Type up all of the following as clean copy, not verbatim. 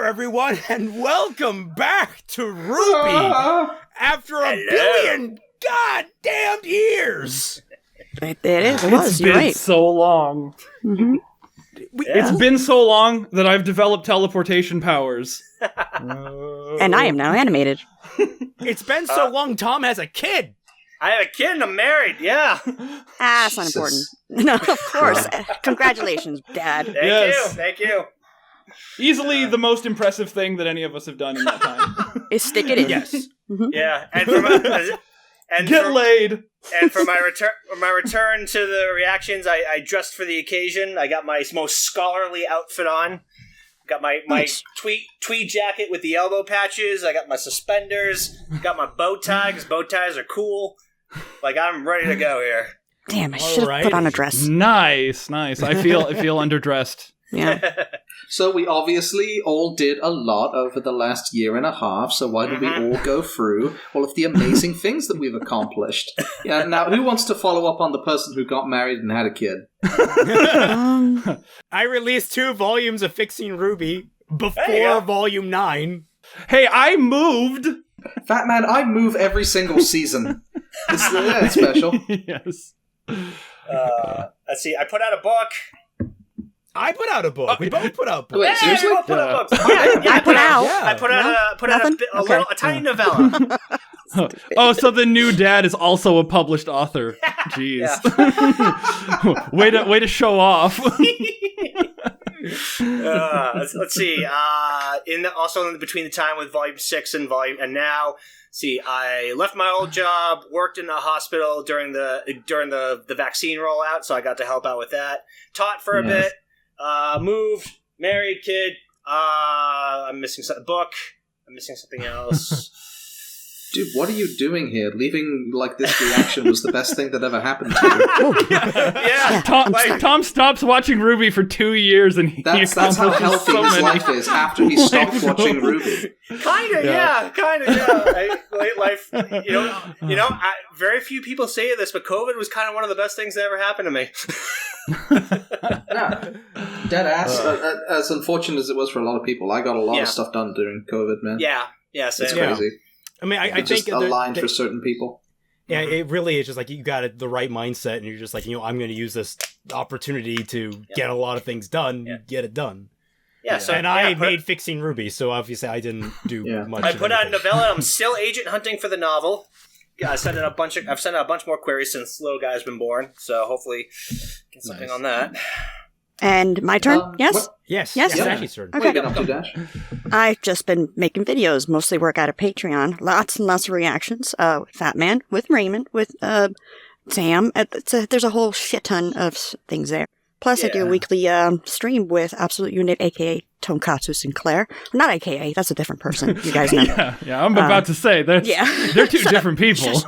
there, everyone, and welcome back to RWBY after a billion goddamn years. It is. It was. It's been so long. Mm-hmm. It's been so long that I've developed teleportation powers. And I am now animated. It's been so long, Tom has a kid. I have a kid and I'm married, yeah. That's not important. No, of course. Congratulations, Dad. Thank you. Easily the most impressive thing that any of us have done in that time. Is stick it in. Yes. Mm-hmm. Yeah, and Get laid. And for my return to the reactions, I dressed for the occasion. I got my most scholarly outfit on. Got my tweed jacket with the elbow patches. I got my suspenders. Got my bow tie, because bow ties are cool. Like, I'm ready to go here. Damn, I should have put on a dress. Nice. I feel underdressed. Yeah. So we obviously all did a lot over the last year and a half, so why don't we all go through all of the amazing things that we've accomplished? Yeah. Now, who wants to follow up on the person who got married and had a kid? I released 2 volumes of Fixing RWBY before Volume 9. Hey, I moved! Fat Man, I move every single season. It's special. Yes. Let's see, I put out a book. I put out a book. We both put out books. Wait, seriously? We both put out books. I put out. I put out a tiny novella. Oh, so the new dad is also a published author. Jeez. way to show off. Let's see. Also between the time with Volume 6 and now, see, I left my old job, worked in a hospital during the vaccine rollout, so I got to help out with that. Taught for a bit. Moved, married, kid. I'm missing a book. I'm missing something else. Dude, what are you doing here? Leaving like this reaction was the best thing that ever happened to you. Tom stops watching RWBY for 2 years, and that's how healthy his life is after he stopped watching RWBY. Kind of. Life. Very few people say this, but COVID was kind of one of the best things that ever happened to me. Yeah, dead ass. As unfortunate as it was for a lot of people, I got a lot of stuff done during COVID, man. Yeah, same. It's crazy. I mean, I think just a line for certain people. Yeah, it really is just like you got the right mindset, and you're just like, I'm going to use this opportunity to get a lot of things done, get it done. Yeah, so I made Fixing RWBY, so obviously I didn't do much. I put out a novella. I'm still agent hunting for the novel. I've sent out a bunch more queries since little guy's been born, so hopefully get something on that. And my turn? Yes? Yes. Dashie's turn. Okay. What are you Dash? I've just been making videos, mostly work out of Patreon. Lots and lots of reactions. With Fat Man, with Raymond, with Sam. There's a whole shit ton of things there. Plus, I do a weekly stream with Absolute Unit, a.k.a. Tonkatsu Sinclair. Not a.k.a., that's a different person. You guys know. Yeah, I'm about to say, they're two different people.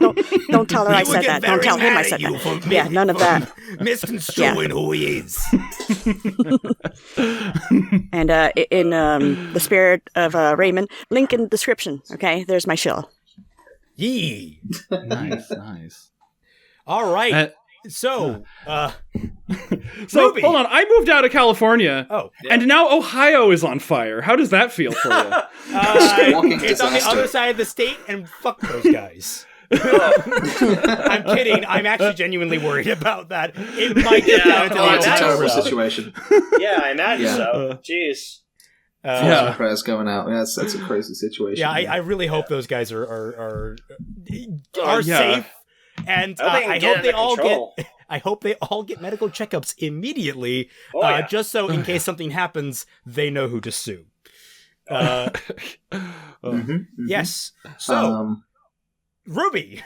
Don't tell her I said that. Don't tell him I said that. Yeah, none of that. Misconstruing who he is. And in the spirit of Raymond, link in the description, okay? There's my shill. Yee. Nice. All right. So RWBY. Hold on, I moved out of California. And now Ohio is on fire. How does that feel for you? It's on the other side of the state, and fuck those guys. I'm kidding. I'm actually genuinely worried about that. It might get down to it's a terrible situation. Yeah, I imagine so. Jeez. Prayers going out. Yeah, that's a crazy situation. Yeah, I really hope those guys are safe. And I hope they all get medical checkups immediately, just so in case something happens, they know who to sue. Yes. So, RWBY.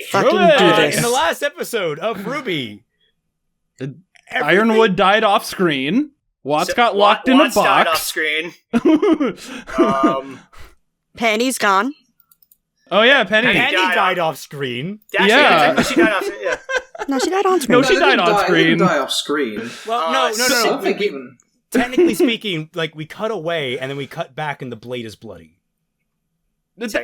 Fucking do this. In the last episode of RWBY, Ironwood died off screen. Watts got locked in a box. Died off screen. Penny's gone. Oh yeah, Penny died off screen. Dashie, yeah. She died off screen. Yeah. No, she died on screen. No, she died on screen. She didn't die off screen. Well, no. Technically speaking, like we cut away and then we cut back and the blade is bloody. That's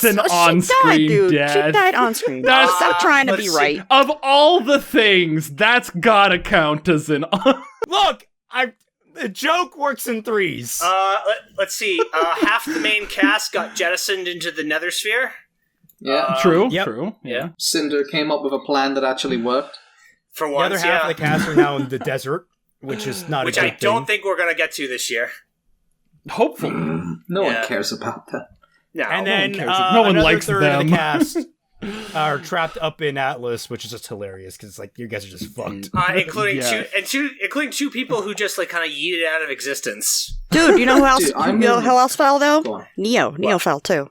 an on-screen death. She died on screen. Stop trying to be right. Of all the things, that's gotta count as an. Look, The joke works in threes. Let's see. Half the main cast got jettisoned into the nether sphere. Yeah. True. Yeah. Cinder came up with a plan that actually worked. For once, the other half of the cast are now in the desert, which is not which a good I don't think we're going to get to this year. Hopefully. No one cares about that. No. And then no one likes third them. of the cast are trapped up in Atlas, which is just hilarious because like you guys are just fucked. Including two people who just like kind of yeeted out of existence. Dude, you know who else? You know who else fell though? Neo. Neo fell too.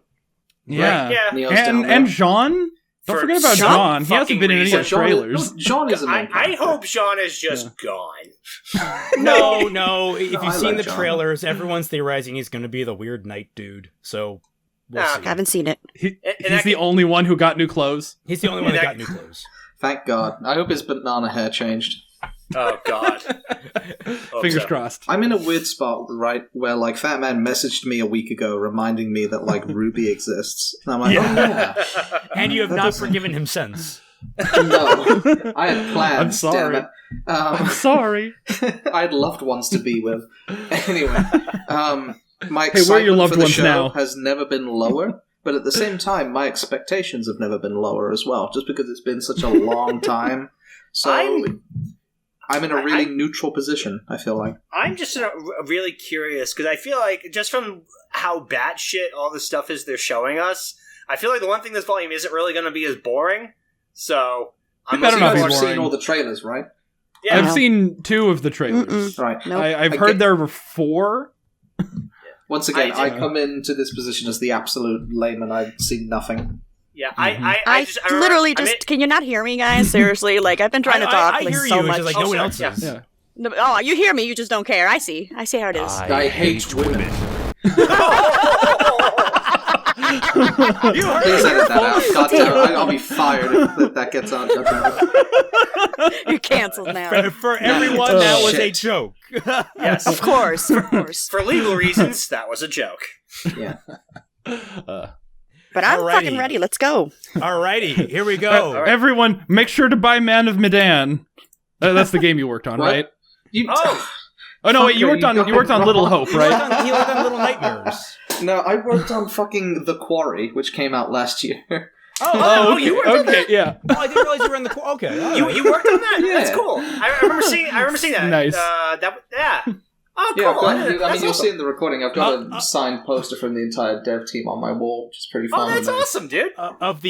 Yeah. Right. Yeah. And Jean. Don't forget about Jean. He hasn't been in any of the trailers. Jean is I hope Jean is just gone. No. If you've seen the trailers, everyone's theorizing he's going to be the weird knight dude. So we'll see. I haven't seen it. He's the only one who got new clothes. He's the only one that got new clothes. Thank God. I hope his banana hair changed. Oh God. Fingers crossed. I'm in a weird spot, right, where like Fat Man messaged me a week ago reminding me that like RWBY exists. And I'm like, oh yeah. And you have not forgiven him since. No. I had plans. I'm sorry. Damn it. I'm sorry. I had loved ones to be with. Anyway, my Hey, where are your excitement loved for the ones show now? has never been lower, but at the same time, my expectations have never been lower as well, just because it's been such a long time. So I'm in a really neutral position, I feel like. I'm just really curious, because I feel like, just from how batshit all the stuff is they're showing us, I feel like the one thing this volume isn't really going to be as boring, so... I'm better not be boring. You've seen all the trailers, right? Yeah. I've seen 2 of the trailers. Right. Nope. I've heard there were 4. Once again, I come into this position as the absolute layman. I've seen nothing. Yeah, I literally just... Can you not hear me, guys? Seriously, like, I've been trying to talk I hear so you, much. just like no one else is. Yeah. No, oh, you hear me, you just don't care. I see how it is. I hate women. You heard Please edit that out. God damn it, I'll be fired if that gets on. You're canceled now. For everyone, that was a joke. Yes. Of course. For legal reasons, that was a joke. Yeah. But I'm fucking ready. Let's go. Alrighty, here we go. Right. Everyone, make sure to buy Man of Medan. That's the game you worked on, right? Oh no, wait, you worked on Little Hope, right? He worked on Little Nightmares. No, I worked on fucking The Quarry, which came out last year. Oh, you worked on that? Yeah. Oh, I didn't realize you were in the Quarry. Okay. You worked on that? Yeah. That's cool. I remember seeing that. Nice. Yeah. Oh, cool. Yeah, I mean, That's you'll awesome. see in the recording, I've got a signed poster from the entire dev team on my wall, which is pretty fun. Oh, that's awesome, dude. Of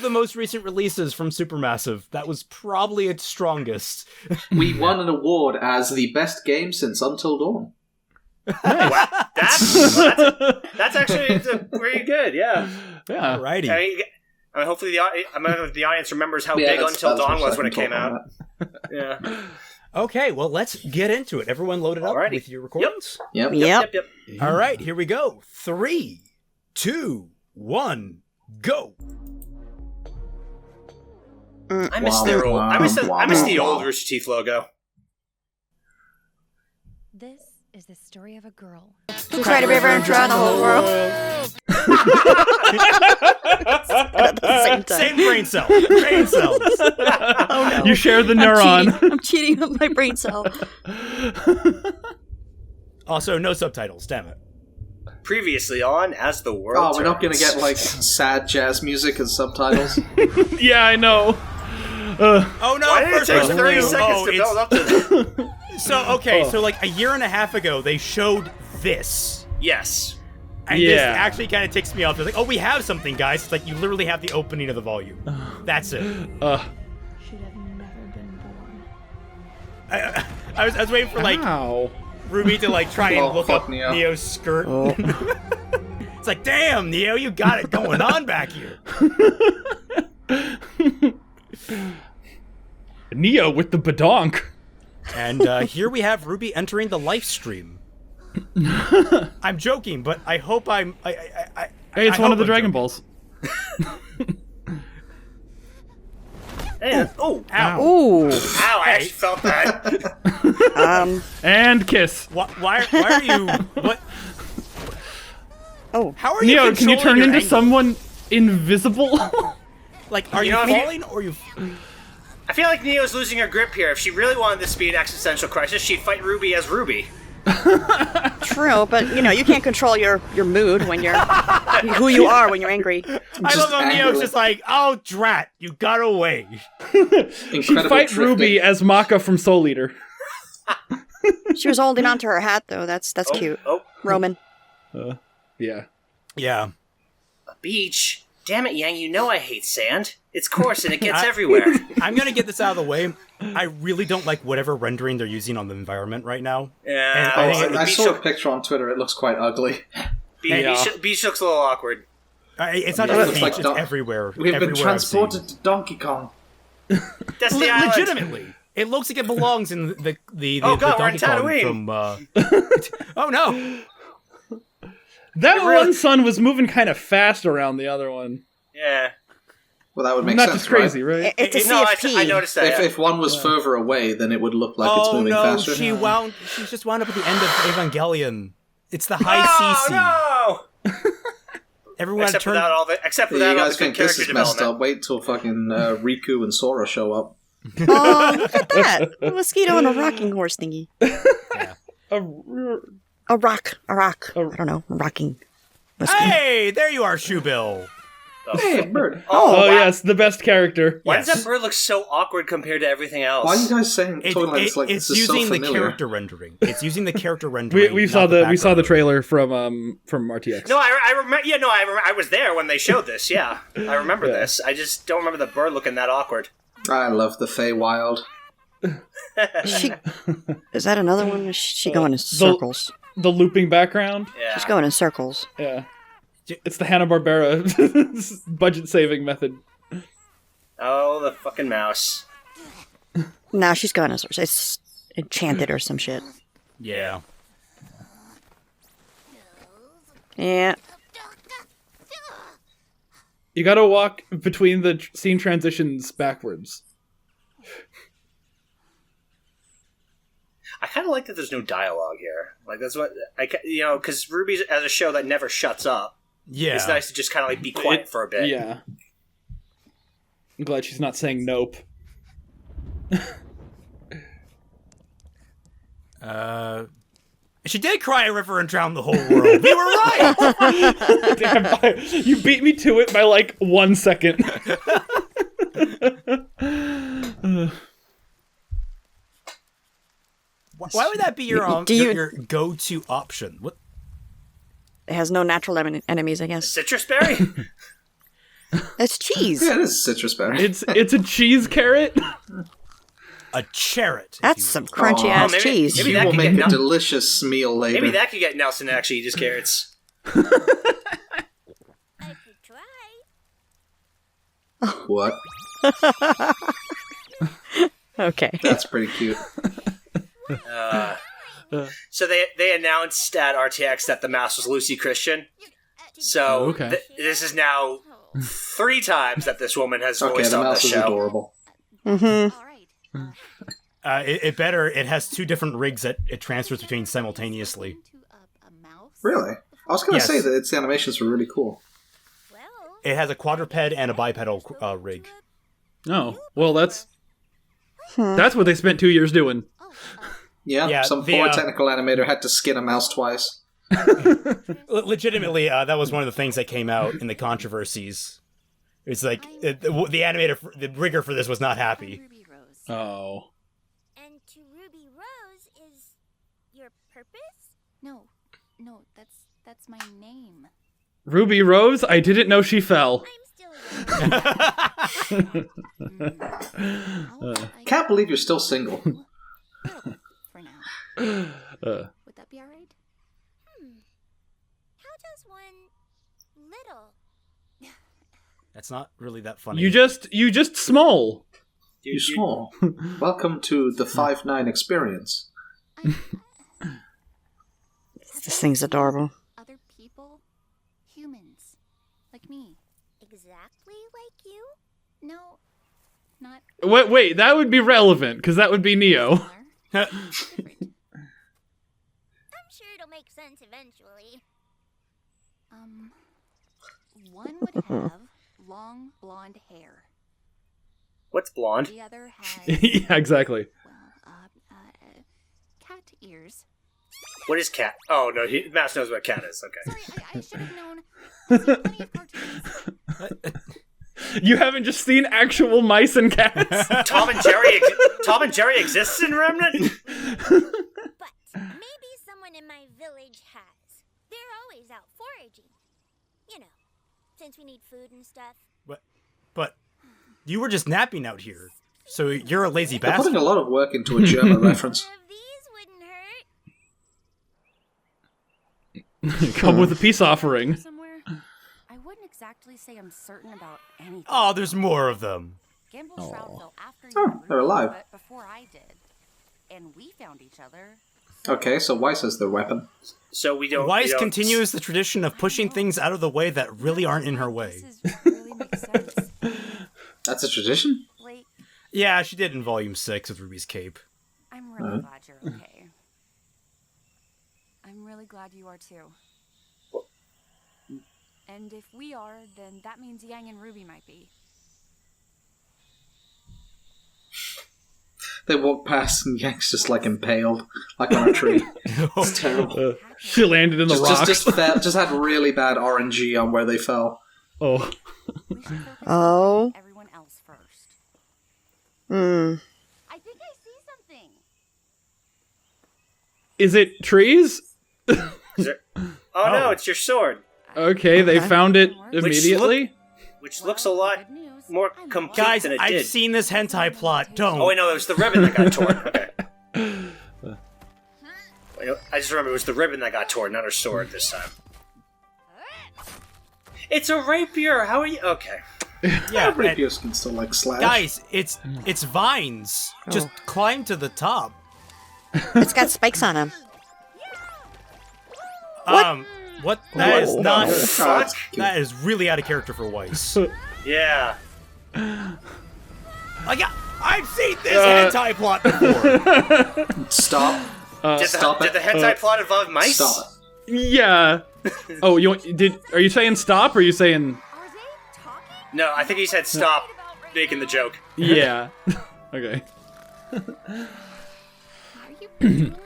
the most recent releases from Supermassive, that was probably its strongest. We won an award as the best game since Until Dawn. Wow. That's actually pretty good, yeah. Yeah. Alrighty. I mean, hopefully the audience remembers how big Until Dawn was when it came out. Yeah. Okay, well, let's get into it. Everyone loaded up with your recordings? Yep. All right, here we go. 3, 2, 1, go. I miss the old Rooster Teeth logo. This is the story of a girl. Try to river and drown the whole world. At the same time. Same brain cell. Brain cells. Oh, no. You share the neuron. I'm cheating on my brain cell. Also, no subtitles, damn it. Previously on As the World we're not going to get, like, sad jazz music as subtitles? Yeah, I know. Oh no! Why did it take 30 seconds to build up to this? So like a year and a half ago, they showed this. Yes. And this actually kind of ticks me off. They're like, oh, we have something, guys. It's like you literally have the opening of the volume. That's it. Should have never been born. I was waiting for like RWBY to like try and look up Neo's skirt. Oh. It's like, damn, Neo, you got it going on back here. Neo with the badonk. And here we have RWBY entering the live stream. I'm joking, but I hope hey, it's one of the Dragon Balls. Hey, ow. Ooh. Ow, I actually felt that. And kiss. Why are you... What? Oh. How are you Neo, can you turn into angle? someone invisible? Like, are you falling or you... I feel like Neo's losing her grip here. If she really wanted this to be an existential crisis, she'd fight RWBY as RWBY. True, but you can't control your mood when you're who you are when you're angry. I love how Neo's just like, oh, drat, you got away. She fight RWBY as Maka from Soul Eater. She was holding onto her hat, though. That's cute. Oh. Roman. Yeah. Yeah. A beach? Damn it, Yang, you know I hate sand. It's coarse and it gets everywhere. I'm going to get this out of the way. I really don't like whatever rendering they're using on the environment right now. Yeah. I saw a picture on Twitter. It looks quite ugly. Beach looks a little awkward. It's not just beach, it's everywhere. We've been transported to Donkey Kong. That's the island. Legitimately. It looks like it belongs in the Donkey Kong from... oh, no. That one son was moving kind of fast around the other one. Yeah. Well, that would make Not sense, just crazy, right? It's a CFP. I noticed that. If one was further away, then it would look like it's moving faster. She's just wound up at the end of Evangelion. It's the high CC. No! Everyone except for that, all the you guys think this is messed development. up? Wait till fucking Riku and Sora show up. Oh, look at that! A mosquito and a rocking horse thingy. Yeah. A rock. I don't know. A rocking mosquito. Hey, there you are, Shoebill. Hey, bird. Oh, wow. yes, the best character. Why does that bird look so awkward compared to everything else? Why are you guys talking like this? Like it's this is using so the familiar. character rendering. It's using the character rendering. We saw the trailer from RTX. No, I remember. Yeah, no, I was there when they showed this. Yeah, I remember this. I just don't remember the bird looking that awkward. I love the Feywild. Is that another one? Is she going in circles? The looping background. Yeah. She's going in circles. Yeah. It's the Hanna-Barbera budget-saving method. Oh, the fucking mouse. No, she's going in circles. It's enchanted or some shit. Yeah. Yeah. You gotta walk between the scene transitions backwards. I kind of like that there's no dialogue here. Like, that's what... because RWBY as a show that never shuts up. Yeah. It's nice to just kind of like be quiet for a bit. Yeah. I'm glad she's not saying nope. She did cry a river and drown the whole world. We were right! Damn, you beat me to it by like 1 second. Why would that be your go-to option? What? It has no natural enemies, I guess. Citrus berry? It's cheese. Yeah, it is citrus berry. It's a cheese carrot. A carrot. That's some crunchy ass cheese. Maybe You that will could make get a delicious meal later. Maybe that could get Nelson to actually eat his carrots. I could try. What? Okay. That's pretty cute. So they announced at RTX that the mouse was Lucy Christian. So okay. This is now 3 times that this woman has Okay, voiced the on mouse this is show. adorable. Mm-hmm. All right. It has 2 different rigs that it transfers between simultaneously. A mouse? Really? I was going to Yes. say that its animations were really cool. Well, It has a quadruped and a bipedal rig. Oh, well, that's what they spent 2 years doing. Yeah, some poor technical animator had to skin a mouse twice. Legitimately, that was one of the things that came out in the controversies. It's like the animator, the rigger for this was not happy. Ruby Rose. Oh. And to Ruby Rose is your purpose? No, that's my name. Ruby Rose? I didn't know she fell. I'm still Can't believe you're still single. for now. Would that be all right? How does one little? That's not really that funny. You just small. You small. Welcome to the 5'9" experience. This thing's adorable. Other people, humans, like me. Exactly like you? No, not. Wait, that would be relevant, because that would be Neo. I'm sure it'll make sense eventually. One would have long blonde hair. What's blonde? The other has... Yeah, exactly. Well, cat ears. What is cat? Oh, no, Mouse knows what cat is. Okay. Sorry, I should have known. I've seen plenty of cartoons. You haven't just seen actual mice and cats? Tom and Jerry exists in Remnant? But maybe someone in my village has. They're always out foraging. You know, since we need food and stuff. But you were just napping out here, so you're a lazy They're bastard. putting a lot of work into a German reference. One of these wouldn't hurt. Come with a peace offering. Somewhere. I wouldn't exactly say I'm certain about anything. Oh, there's more of them. Gamble Shroud fell after Oh, you, they're alive. but before I did, and we found each other. Okay, so Weiss has the weapon. So we don't... Weiss continues the tradition of pushing things out of the way that really aren't in her way. Really makes sense. That's a tradition? Blake, Yeah, she did in Volume 6 with Ruby's cape. I'm really glad you're okay. I'm really glad you are too. And if we are, then that means Yang and Ruby might be. They walk past and Yang's just like impaled, like on a tree. It's terrible. She landed in the rocks. Just had really bad RNG on where they fell. Oh. We should focus Oh. on everyone else first. I think I see something. Is it trees? Oh, no, it's your sword. Okay, they found it immediately. Which looks a lot Good news. more I'm complete Guys, than it I've did. seen this hentai plot. Don't. Oh, wait, no, it was the ribbon that got torn. Okay. Wait, I just remember it was the ribbon that got torn, not her sword this time. It's a rapier! How are you? Okay. Yeah, Rapiers can still like slash. guys, it's vines. Just climb to the top. It's got spikes on them. What? That is not. Fuck. That is really out of character for Weiss. Yeah. Like, I've seen this hentai plot before. Stop. Did the hentai plot involve mice? Stop it. Yeah. Oh, are you saying stop or are you saying Are they talking? No, I think he said stop making the joke. yeah? Okay. Are you drooling on me?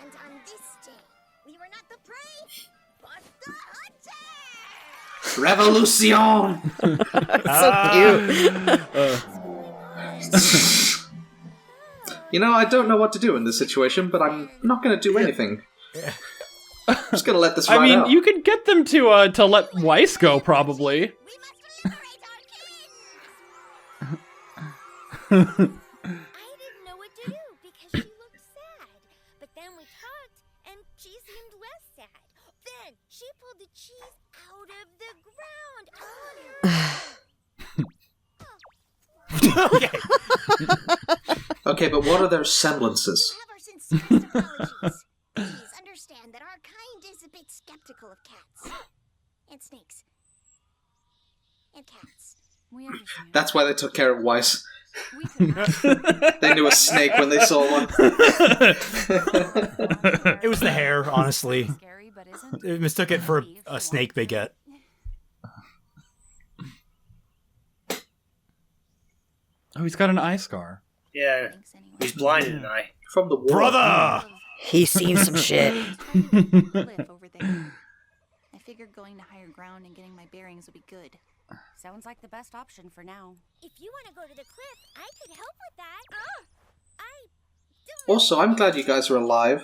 And on this day, we were not the prey, but the hunter! Revolution! So cute. You know, I don't know what to do in this situation, but I'm not going to do anything. I'm just going to let this ride out. You could get them to let Weiss go, probably. We must liberate our king! I didn't know what to do because she looked sad. But then we talked and she seemed less sad. Then she pulled the cheese out of the ground. Okay. Okay, but what are their semblances? Have our sincerest apologies. Please understand that our kind is a bit skeptical of cats. And snakes. And cats. We understand. That's why they took care of Weiss. We could They knew a snake when they saw one. It was the hair, honestly. Scary, but isn't. It mistook it for a snake baguette. Oh, he's got an eye scar. Yeah. Thanks anyway. He's blind in an eye. From the war. Brother! He's seen some shit. Cliff over there. I figured going to higher ground and getting my bearings would be good. Sounds like the best option for now. If you want to go to the cliff, I could help with that. I don't Also, I'm glad you guys are alive.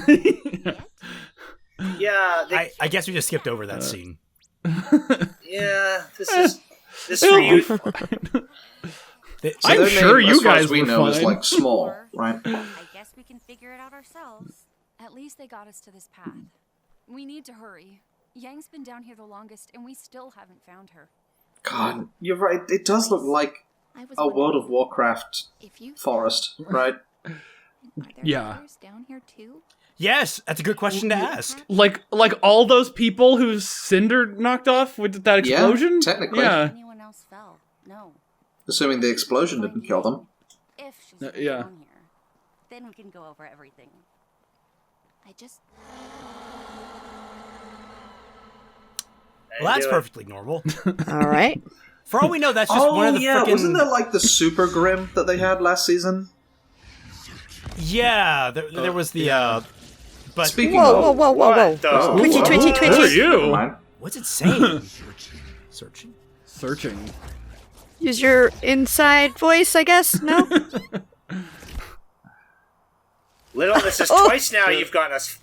Yet? Yeah, I guess we just skipped over that scene. yeah, this for you. So I'm their sure name, you as far guys as we were know, is fine. like small, right? I guess we can figure it out ourselves. At least they got us to this path. We need to hurry. Yang's been down here the longest, and we still haven't found her. God, you're right. It does look like I was a World of wondering Warcraft if you forest, right? Are there Yeah. others down here too? Yes, that's a good question to ask. Like all those people whose cinder knocked off with that explosion? Yeah, technically. Yeah. Anyone else fell? No. Assuming the explosion didn't kill them. If she's Yeah. still down here, then we can go over everything. I just Well, that's perfectly normal. All right. For all we know, that's just one of the freaking... wasn't there like the Super Grim that they had last season? Yeah, there was the... But Speaking whoa. Oh, Twitchy. Who are you? What's it saying? Searching. Use your inside voice, I guess. No. Little, this is twice now you've gotten us.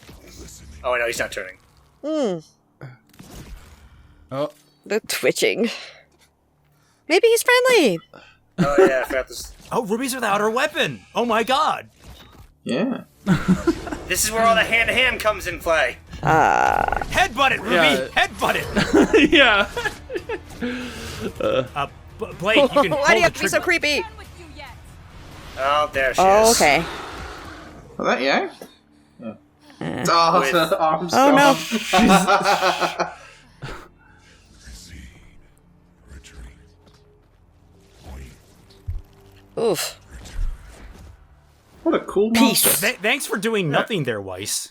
Oh no, he's not turning. Oh. The twitching. Maybe he's friendly. Oh yeah, I forgot this. Oh, rubies without her weapon. Oh my god. Yeah. This is where all the hand-to-hand comes in play. Headbutt it, Ruby. Yeah. Headbutt it. Yeah. Blake, you can Why do you have to be so creepy? Oh, there she Oh, is. okay. Was that Yang? Yeah. Oh, With- the arms Oh, no. gone. Oof. What a cool Peace. monster. Thanks for doing nothing there, Weiss.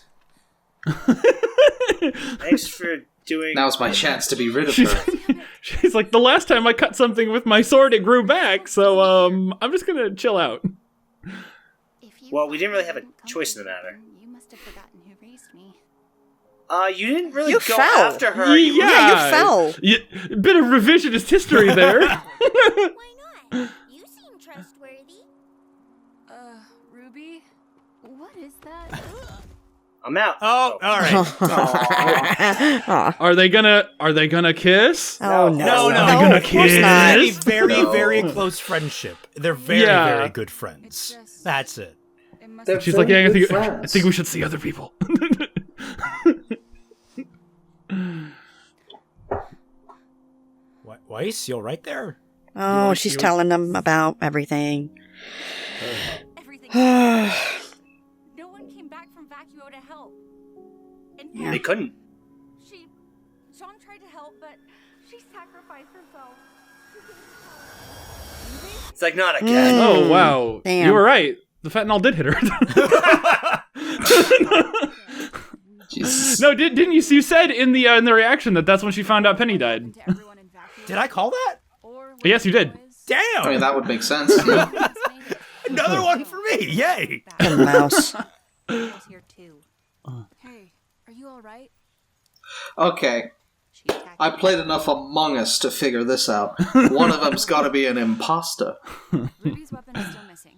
Thanks for doing. Now's my chance to be rid of her. She's like, the last time I cut something with my sword, it grew back, so, I'm just gonna chill out. Well, we didn't really have a choice in the matter. You must have forgotten who raised me. You didn't really You go fell. after her. Yeah, you fell. Yeah, bit of revisionist history there. Why not? You seem trustworthy. Ruby? What is that? I'm out. Oh, all right. Aw. Are they gonna kiss? Oh, No. no. No, Are they gonna of course not. A very, No. very close friendship. They're very, Yeah. very good It's friends. just- That's it. It must They're have She's like, yeah, very I good think friends. we should see other people. Weiss, you all right there? Oh, she's telling them about everything. everything. Yeah. No one came back from Vacuo to help. In Yeah. They fact, couldn't. Sean tried to help, but she sacrificed herself. It's like not again. Oh wow, Damn. you were right. The fentanyl did hit her. Jesus. No, didn't you? You said in the reaction that that's when she found out Penny died. To everyone in Vacuo. Did I call that? Or Yes, you did. Damn! I mean, that would make sense. Yeah. Another one for me! Yay! And mouse. Here too. Hey, are you all right? Okay. She attacked I me. played enough Among Us to figure this out. One of them's got to be an imposter. Ruby's weapon is still missing.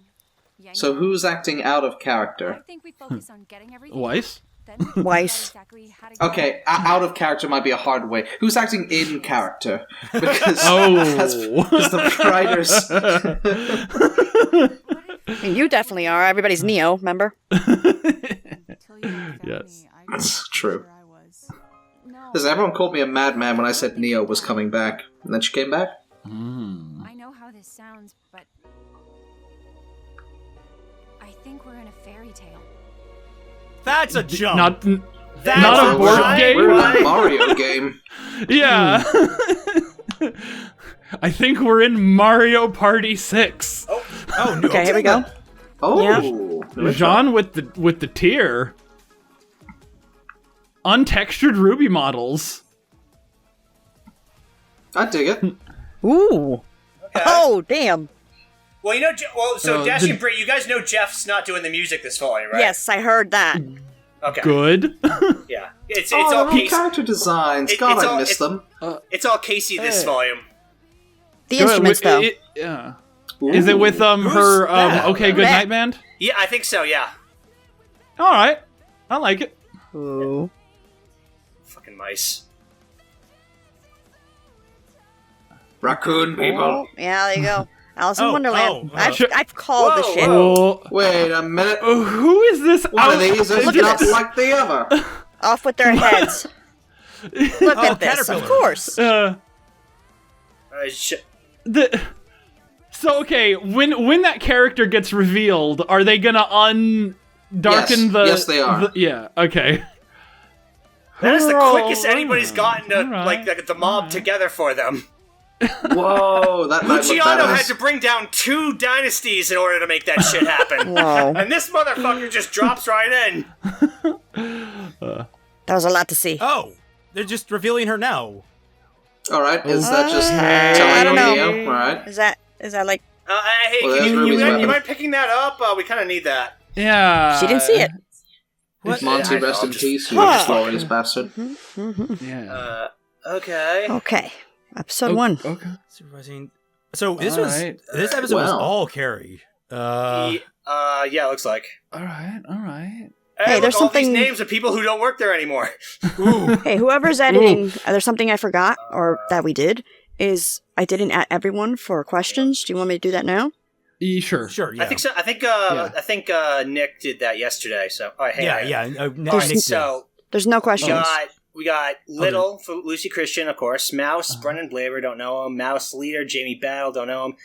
Yang So found who's it. acting out of I character? think we focus on getting everything. Weiss? Then we can figure out Weiss. exactly how to get Okay, it. out of character might be a hard way. Who's acting in character? Because Oh. as the writers... I mean, you definitely are. Everybody's Neo, remember? Until you found Yes. me, I That's wasn't true. sure I was. No, Listen, everyone called me a madman when I said Neo was coming back. And then she came back? I know how this sounds, but I think we're in a fairy tale. That's a jump! Not That's not a a board right. game. We're in a Mario game. Yeah. I think we're in Mario Party 6. Oh, no. Okay, here we go. Oh. Yeah. Jean with the tear. Untextured Ruby models. I dig it. Ooh. Oh, damn. Well, you know, so Oh, Dashie the- and Brie, you guys know Jeff's not doing the music this volume, right? Yes, I heard that. Okay. Good. Yeah. It's Oh, all the new Casey. character designs. It- God, it's I all- miss it- them. It's all Casey this volume. The instruments, though. Yeah. Is it with her that? Okay Good Night band? Yeah, I think so. Yeah. All right. I like it. Ooh. Fucking mice. Raccoon people. Oh, yeah, there you go. Alice in Oh, Wonderland. oh, I've called the Whoa, shit. Oh, Wait a minute. who is this? One of these is Look at not this. like the other. Off with their heads. Look at this, of Caterpillar. course. So okay, when that character gets revealed, are they gonna undarken Yes. the? Yes, they are. Yeah. Okay. That is the Oh, quickest anybody's gotten to alright, like the mob together for them. Whoa, that might look Luciano had badass. to bring down 2 dynasties in order to make that shit happen. Whoa. And this motherfucker just drops right in. That was a lot to see. Oh, they're just revealing her now. All right, is that just telling I don't know. Leo? All right. Is that like... Hey, Well, you mind picking that up? We kind of need that. Yeah. She didn't see it. What? Monty, rest in peace, you glorious bastard. Yeah. Okay. Okay. Episode 1. Okay. Supervising. So this episode was Wow. all Carrie. Yeah, looks like. All right. Hey, there's all something- these names of people who don't work there anymore. Hey, whoever's editing, there's something I forgot, or that we did, is I didn't at everyone for questions. Do you want me to do that now? Sure. Yeah. I think so. I think Nick did that yesterday. So, all right, hang on. Nick did. So There's no questions. we got Little for Lucy Christian, of course. Mouse, Brennan Blaber, don't know him. Mouse Leader, Jamie Battle, don't know him.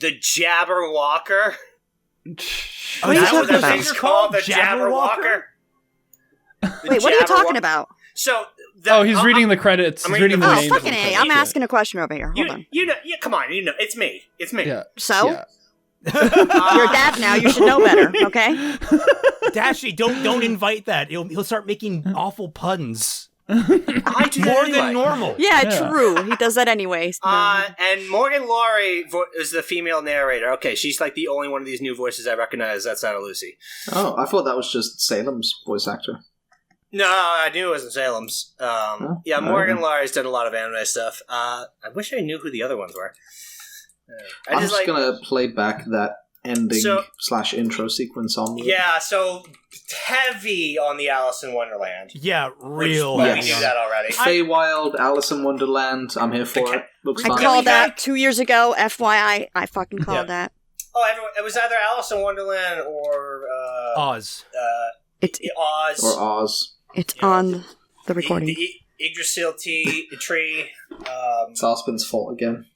The Jabberwocker. What are you talking the about? thing's called the Jabberwocker. Wait, what are you talking about? So, he's reading the credits. He's reading the Oh, names. fucking A. I'm asking a question over here. Hold on. You know, come on, it's me. It's me. Yeah. So? Yeah. You're a dad now. You should know better, okay? Dashie, don't invite that. He'll start making awful puns. I do More that than anyway. normal. Yeah, true. He does that anyway. And Morgan Laurie is the female narrator. Okay, she's like the only one of these new voices I recognize outside of Lucy. Oh, I thought that was just Salem's voice actor. No, I knew it wasn't Salem's. Yeah, Morgan Laurie's done a lot of anime stuff. I wish I knew who the other ones were. I'm just gonna play back that ending / intro sequence on me. Yeah, so heavy on the Alice in Wonderland. Yeah, real. We knew that already. Feywild, Alice in Wonderland. I'm here for it. Looks I fun. called that 2 years ago. FYI, I fucking called that. Oh, it was either Alice in Wonderland or Oz. It's Oz. Or Oz. It's on the recording. The Yggdrasil tree. It's Osmond's fault again.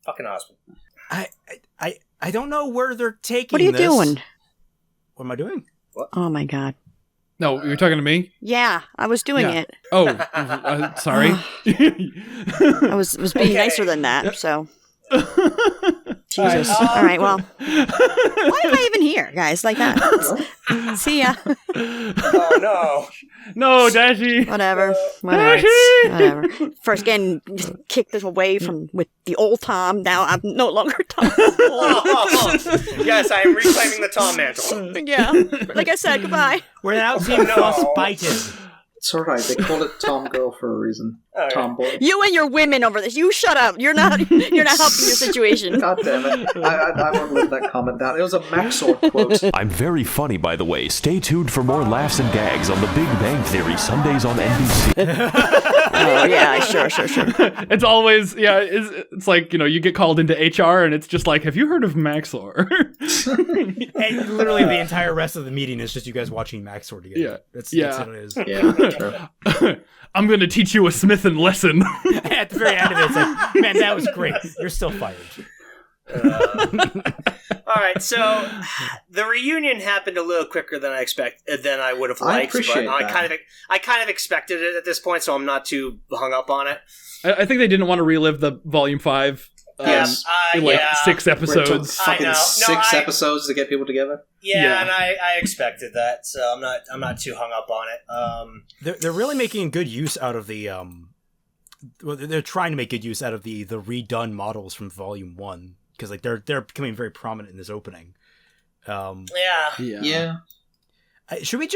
Fucking Osmond. I don't know where they're taking What are you this. doing? What am I doing? Oh my god. No, you're talking to me? Yeah, I was doing it. Oh, sorry. I was being nicer than that, so. Jesus. All right, well. Why am I even here, guys, like that? See ya. Oh, no. No, Dashie. Whatever. First getting kicked away from with the old Tom. Now I'm no longer Tom. Yes, I am reclaiming the Tom mantle. Yeah. Like I said, goodbye. We're now seeing frostbited. It's alright, they call it Tom Girl for a reason. Okay. Tomboy. You and your women over this. You shut up. You're not helping your situation. God damn it. I won't let that comment down. It was a Maxor quote. I'm very funny, by the way. Stay tuned for more laughs and gags on The Big Bang Theory, Sundays on NBC. Oh, yeah, sure. It's always, it's like, you get called into HR and it's just like, have you heard of Maxor? And literally the entire rest of the meeting is just you guys watching Maxor together. Yeah. That's what it is. Yeah, true. I'm going to teach you a Smith and lesson. At the very end of it, it's like, man, that was great. You're still fired. All right, so the reunion happened a little quicker than I would have liked. appreciate but that. I kind of expected it at this point, so I'm not too hung up on it. I think they didn't want to relive the Volume 5 Yes, in 6 episodes. Fucking I know. six episodes to get people together. Yeah, and I expected that, so I'm not too hung up on it. They're really making good use out of the well, they're trying to make good use out of the redone models from Volume 1 because like they're becoming very prominent in this opening. Yeah. Should we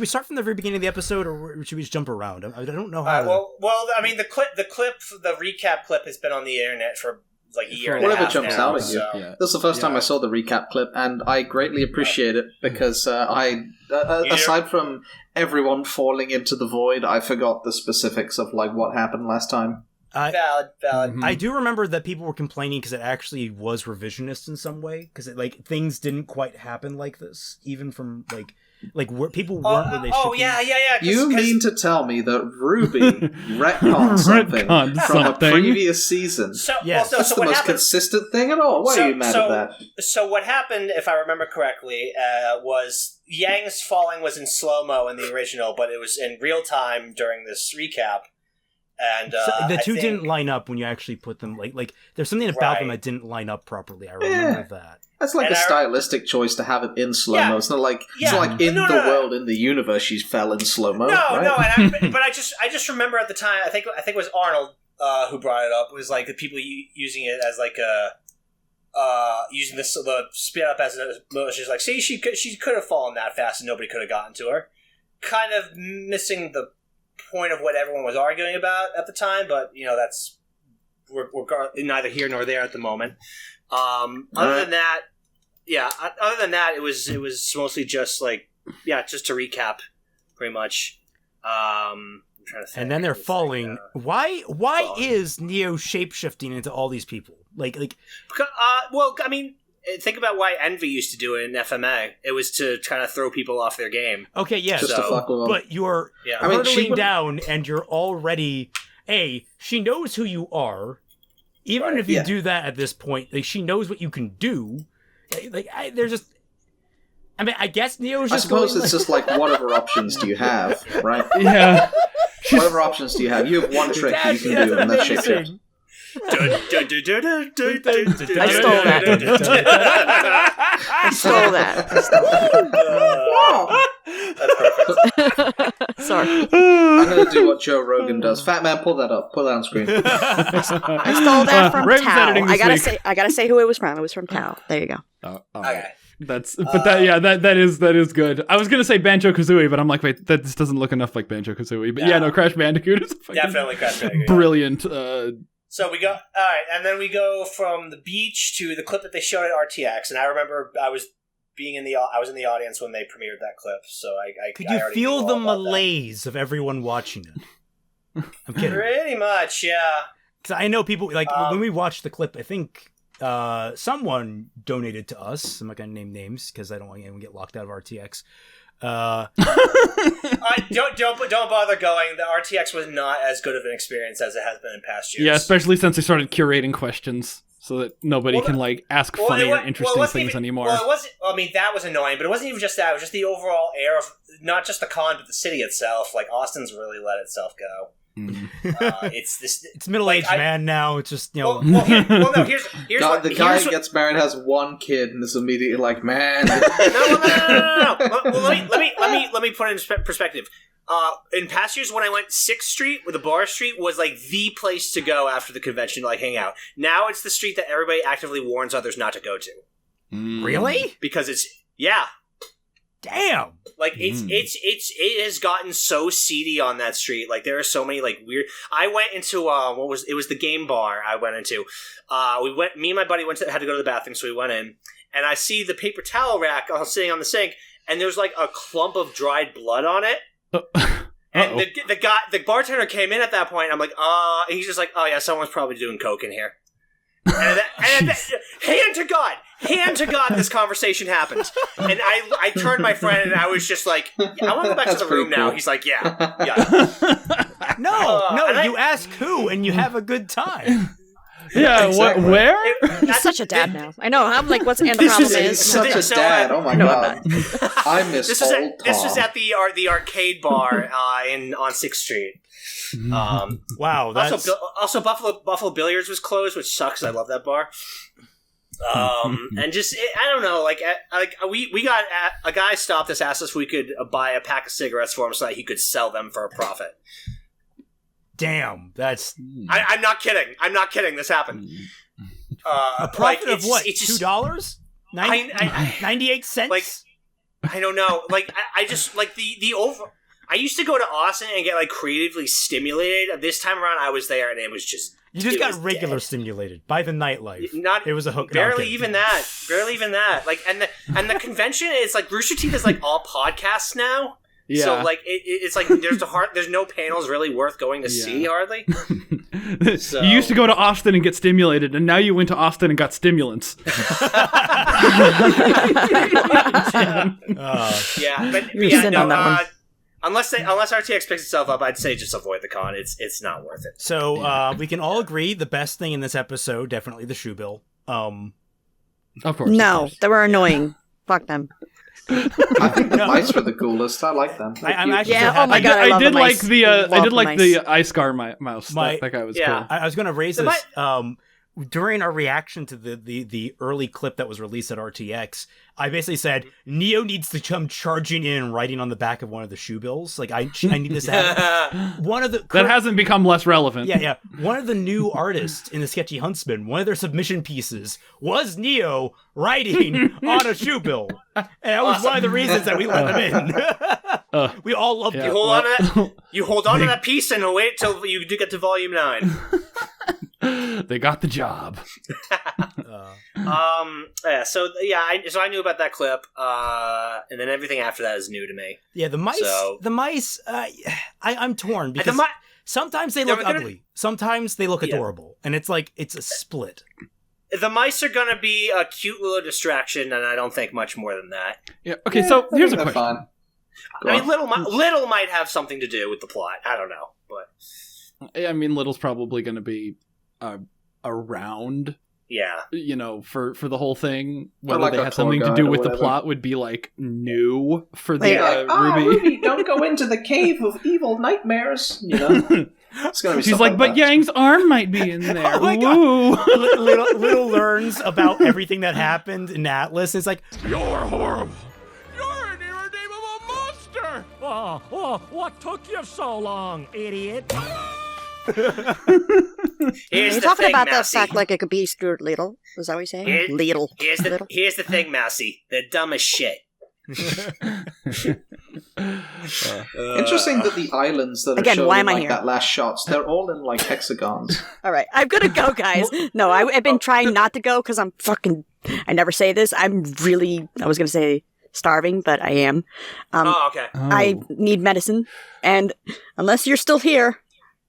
start from the very beginning of the episode, or should we just jump around? I don't know how. Well, I mean, the recap clip has been on the internet for like a year and a Whatever half jumps now, out at you. so. Yeah. This is the first time I saw the recap clip, and I greatly appreciate it because aside from everyone falling into the void, I forgot the specifics of like what happened last time. Valid. Mm-hmm. I do remember that people were complaining because it actually was revisionist in some way because things didn't quite happen like this, even from like where people weren't where they should be. Yeah. You mean to tell me that RWBY retconned something from a previous season? So, yes. That's the most consistent thing at all. Why are you mad at that? So what happened, if I remember correctly, was Yang's falling was in slow-mo in the original, but it was in real time during this recap. And so the two didn't line up when you actually put them like there's something about them that didn't line up properly. I remember that. That's like a stylistic choice to have it in slow-mo. Yeah. It's not like in the world, in the universe, she fell in slow-mo. No, right? but I just remember at the time. I think it was Arnold who brought it up, was like the people using it as like using the spit up as an emotion. She's like, see, she could have fallen that fast and nobody could have gotten to her. Kind of missing the point of what everyone was arguing about at the time, but that's we're neither here nor there at the moment. Other than that, it was mostly just like just to recap, pretty much. I'm trying to think. And then they're falling. Why falling. Is Neo shape-shifting into all these people? Like well, I mean, think about why Envy used to do it in FMA. It was to kind of throw people off their game. Okay, yes. Just to fuck with them. But you're hurtling down, and you're already... she knows who you are. Even if you do that at this point, like, she knows what you can do. They're just... I mean, I guess Neo's just I suppose it's just like, whatever options do you have, right? Yeah. Whatever options do you have? You have one trick you can do, and that's shapeshift. I stole that. That's perfect. Sorry. I'm going to do what Joe Rogan does. Fat Man, pull that up. Put that on screen. I stole that from Raven's Tao. editing this I gotta say who it was from. It was from Tao. There you go. Okay. That is good. I was gonna say Banjo-Kazooie, but I'm like, wait, that just doesn't look enough like Banjo-Kazooie. But Crash Bandicoot is definitely Crash Bandicoot. Brilliant. So we go, all right, and then we go from the beach to the clip that they showed at RTX, and I remember I was in the audience when they premiered that clip, so Could you feel the malaise of everyone watching it? I'm kidding. Pretty much, yeah. Because I know people, like, when we watched the clip, I think someone donated to us. I'm not going to name names because I don't want anyone to get locked out of RTX. Don't bother going. The RTX was not as good of an experience as it has been in past years. Yeah, especially since they started curating questions so that nobody can ask funny or interesting things anymore. Well, it wasn't. I mean, that was annoying, but it wasn't even just that. It was just the overall air of not just the con, but the city itself. Like, Austin's really let itself go. It's middle-aged man now. It's just no. Here's the guy who gets married has one kid and is immediately like, man. No. Let me put it in perspective. In past years, when I went 6th Street, where the bar street was like the place to go after the convention to like hang out. Now it's the street that everybody actively warns others not to go to. Really? Because it's Damn. Like it has gotten so seedy on that street. Like there are so many like weird. I went into it was the game bar I went into. Me and my buddy had to go to the bathroom, so we went in, and I see the paper towel rack sitting on the sink, and there's like a clump of dried blood on it. And the bartender came in at that point. And I'm like, and he's just like, oh yeah, someone's probably doing coke in here. And hand to God, this conversation happened. And I turned my friend and I was just like, I want to go back to the room now. He's like, yeah. No, you ask who and you have a good time. Yeah, exactly. Where? He's such a dad now. I know. I'm like, what's the problem is? Such a dad. Oh my god. I miss this old Tom. This was at the arcade bar on 6th Street. Wow. That's... Also, Buffalo Billiards was closed, which sucks. I love that bar. And just I don't know. Like we got a guy stopped us, asked us if we could buy a pack of cigarettes for him so that he could sell them for a profit. Damn, that's. I'm not kidding. This happened. A profit of what? $2? 98 cents. Like I don't know. Like I just like the over. I used to go to Austin and get like creatively stimulated. This time around, I was there and it was just. You just got regular stimulated by the nightlife. It was a hook. Barely even that. Like and the convention is like Rooster Teeth is like all podcasts now. Yeah. So like it's like there's no panels really worth going to see hardly. So. You used to go to Austin and get stimulated, and now you went to Austin and got stimulants. Unless RTX picks itself up, I'd say just avoid the con. It's not worth it. So we can all agree the best thing in this episode, definitely the shoe bill. Of course. No, they were annoying. Fuck them. I think the mice were the coolest. I like them. I'm actually oh my god, I did like the the ice scar mouse. That guy was cool. I was going to raise this. during our reaction to the early clip that was released at RTX, I basically said Neo needs to come charging in and writing on the back of one of the shoe bills. Like I need this to happen. One of the that hasn't become less relevant. Yeah. One of the new artists in the Sketchy Huntsman, one of their submission pieces was Neo writing on a shoe bill, and that was one of the reasons that we let him in. We all loved it. You hold on to that piece and wait till you do get to volume 9. They got the job. So I knew about that clip, and then everything after that is new to me. Yeah, the mice. I'm torn because sometimes they look ugly, sometimes they look adorable, and it's like it's a split. The mice are gonna be a cute little distraction, and I don't think much more than that. Yeah. Okay. So here's a question. Fun. I mean, little might have something to do with the plot. I don't know, but I mean, Little's probably going to be around. Yeah. You know, for the whole thing, whether like they have something to do with the plot would be like new for the RWBY. Ruby, don't go into the cave of evil nightmares. You know, it's gonna be. She's like, but Yang's arm might be in there. Oh my God. Little learns about everything that happened in Atlas. It's like, you're horrible. You're an irredeemable monster. Oh, what took you so long, idiot? You're talking about that fact like it could be Stuart Little. Was that what you're saying? Here's the thing, Mousy. They're dumb as shit. Interesting that the islands that are shown in like that last shots, they're all in like hexagons. All right, I'm gonna go, guys. No, I've been trying not to go because I'm fucking. I never say this. I was gonna say starving, but I am. Okay. I need medicine, and unless you're still here.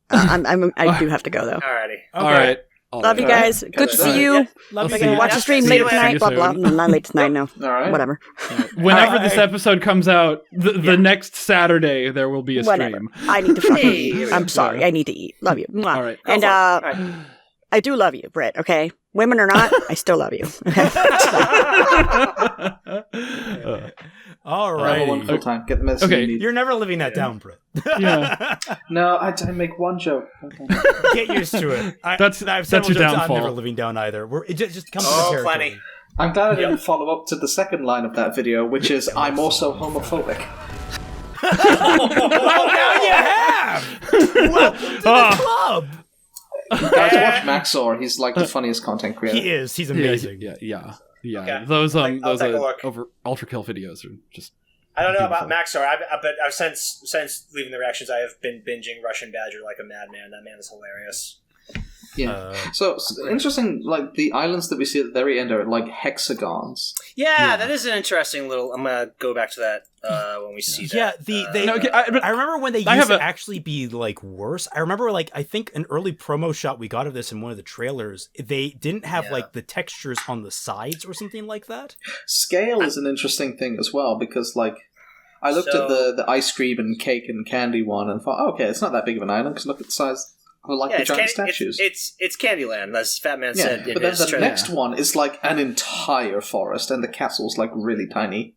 I do have to go though. Alrighty. All right. Love you guys. Good to see you. Love you. Watch the stream later tonight. Blah blah. Not late tonight. No. All right. Whatever. Whenever this episode comes out, the next Saturday there will be a stream. I need to fucking eat. I'm sorry. I need to eat. Love you. Mwah. All right. And I do love you, Britt. Okay. Women or not, I still love you. All right. Have a wonderful time. Get the medicine you need. You're never living that down, Britt. Yeah. No, I make one joke. Okay. Get used to it. That's your downfall. I'm never living down either. It just comes to the territory. Plenty. I'm glad I didn't follow up to the second line of that video, which is, I'm also homophobic. Well, now you have! Welcome to the club! Guys, watch Maxor. He's like the funniest content creator. He is. He's amazing. Yeah. Okay. Those I'll take a look. over Ultra Kill videos are just. I don't know about Maxor, but I've since leaving the reactions, I have been binging Russian Badger like a madman. That man is hilarious. Yeah. So interesting. Like the islands that we see at the very end are like hexagons. Yeah, that is an interesting little. I'm gonna go back to that when we see that. Yeah, I remember when they used to actually be like worse. I remember I think an early promo shot we got of this in one of the trailers. They didn't have like the textures on the sides or something like that. Scale is an interesting thing as well because like I looked at the ice cream and cake and candy one and thought, okay, it's not that big of an island because look at the size. The giant statues. It's Candyland, as Fatman said. But then the next one is like an entire forest, and the castle's like really tiny.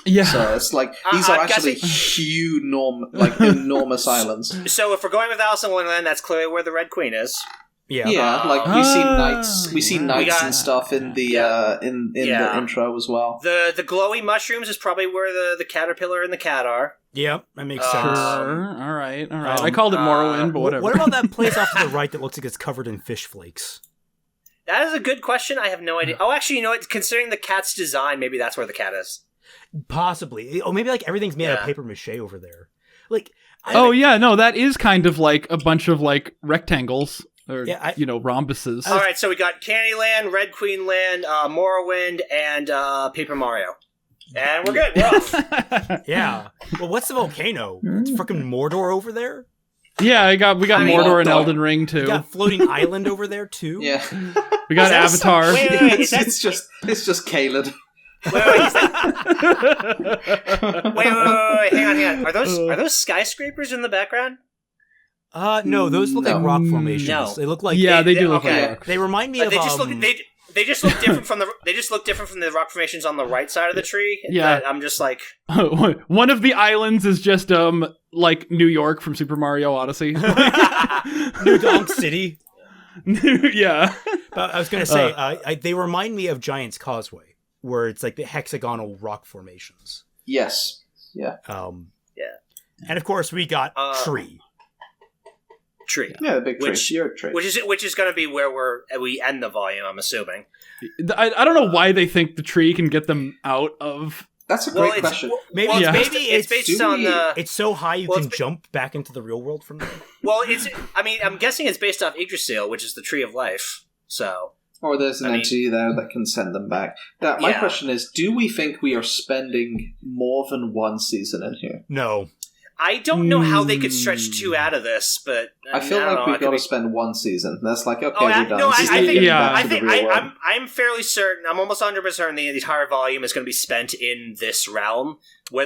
Yeah. So it's like these are actually huge, enormous islands. So if we're going with Alice in Wonderland, that's clearly where the Red Queen is. Yeah. Yeah, like we see knights. We see knights and stuff in the in the intro as well. The glowy mushrooms is probably where the caterpillar and the cat are. Yep, that makes sense. All right. I called it Morrowind, but whatever. What about that place off to the right that looks like it's covered in fish flakes? That is a good question. I have no idea. Oh, actually, you know what? Considering the cat's design, maybe that's where the cat is. Possibly. Oh, maybe like everything's made out of paper mache over there. Like. That is kind of like a bunch of like rectangles. Or, rhombuses. All right, so we got Candyland, Red Queen Land, Morrowind, and Paper Mario. And we're good. We're off. Yeah. Well, what's the volcano? It's freaking Mordor over there? Yeah, we got Mordor and Elden Ring, too. We got Floating Island over there, too? Yeah. We got Avatar. Wait, it's just Caelid. Wait, hang on. Are those skyscrapers in the background? No, those look like rock formations. No. They look like they do look like rock. They remind me of they just look different from the rock formations on the right side of the tree. Yeah, I'm just like one of the islands is just like New York from Super Mario Odyssey. New Donk City. Yeah. But I was going to say, they remind me of Giant's Causeway, where it's like the hexagonal rock formations. Yes. Yeah. And of course, we got Tree. Yeah, the big tree. Which is going to be where we end the volume, I'm assuming. I don't know why they think the tree can get them out of... That's a great question. Maybe it's based on the... It's so high you can jump back into the real world from there. Well, I'm guessing it's based off Yggdrasil, which is the Tree of Life, so... Or there's an entity there that can send them back. My question is, do we think we are spending more than one season in here? No. I don't know how they could stretch 2 out of this, but I feel like we've got to spend 1 season. That's like, okay, we're done. I'm fairly certain. I'm almost 100% certain the entire volume is going to be spent in this realm.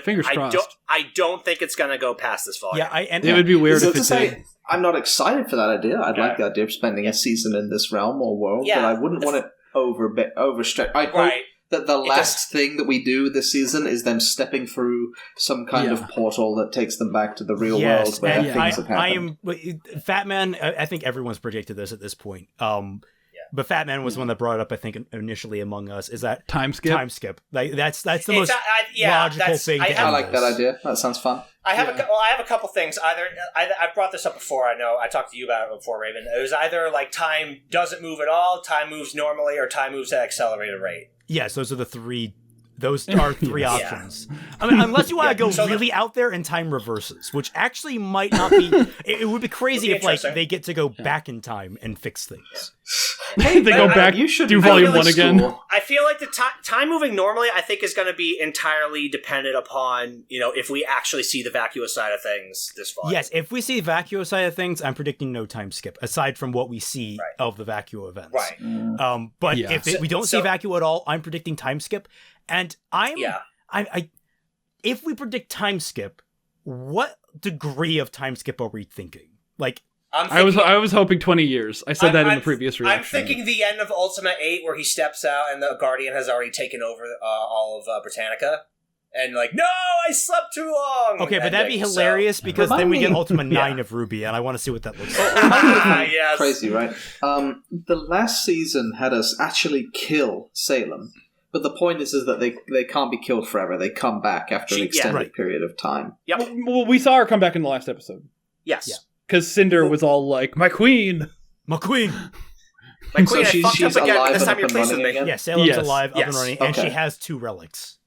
Fingers crossed. I don't think it's going to go past this volume. Yeah, it would be weird if it did. I'm not excited for that idea. I'd like the idea of spending a season in this realm or world, but I wouldn't want it overstretched. I hope that the last thing that we do this season is them stepping through some kind of portal that takes them back to the real world where things have happened. Fatman, I think everyone's predicted this at this point. But Fatman was one that brought it up, I think, initially among us. Is that TIMECODES? Like that's the most logical thing. I like that idea. That sounds fun. I have a couple things. I've brought this up before. I know I talked to you about it before, Raven. It was either like time doesn't move at all, time moves normally, or time moves at accelerated rate. Yes, those are three options. I mean, unless you want to go really out there and time reverses, which actually might not be... It would be crazy if like they get to go back in time and fix things. They go back, do volume 1 again. I feel like the time moving normally, I think, is going to be entirely dependent upon, if we actually see the vacuous side of things this volume. Yes, if we see the vacuous side of things, I'm predicting no time skip, aside from what we see of the vacuo events. Right. But if we don't see vacuo at all, I'm predicting time skip. And if we predict time skip, what degree of time skip are we thinking? Like, I was hoping 20 years. I said that in the previous reaction. I'm thinking the end of Ultima 8, where he steps out and the Guardian has already taken over all of Britannica, and like, no, I slept too long. Okay, but that'd be hilarious because then we get Ultima 9 of RWBY, and I want to see what that looks like. Yes. Crazy, right? The last season had us actually kill Salem. But the point is that they can't be killed forever. They come back after an extended period of time. Yep. Well, we saw her come back in the last episode. Yes. Because Cinder was all like, my queen! My queen! My queen, so she's up again, but this time you're pleased with me. Yeah, Salem's alive, up and running, and she has 2 relics.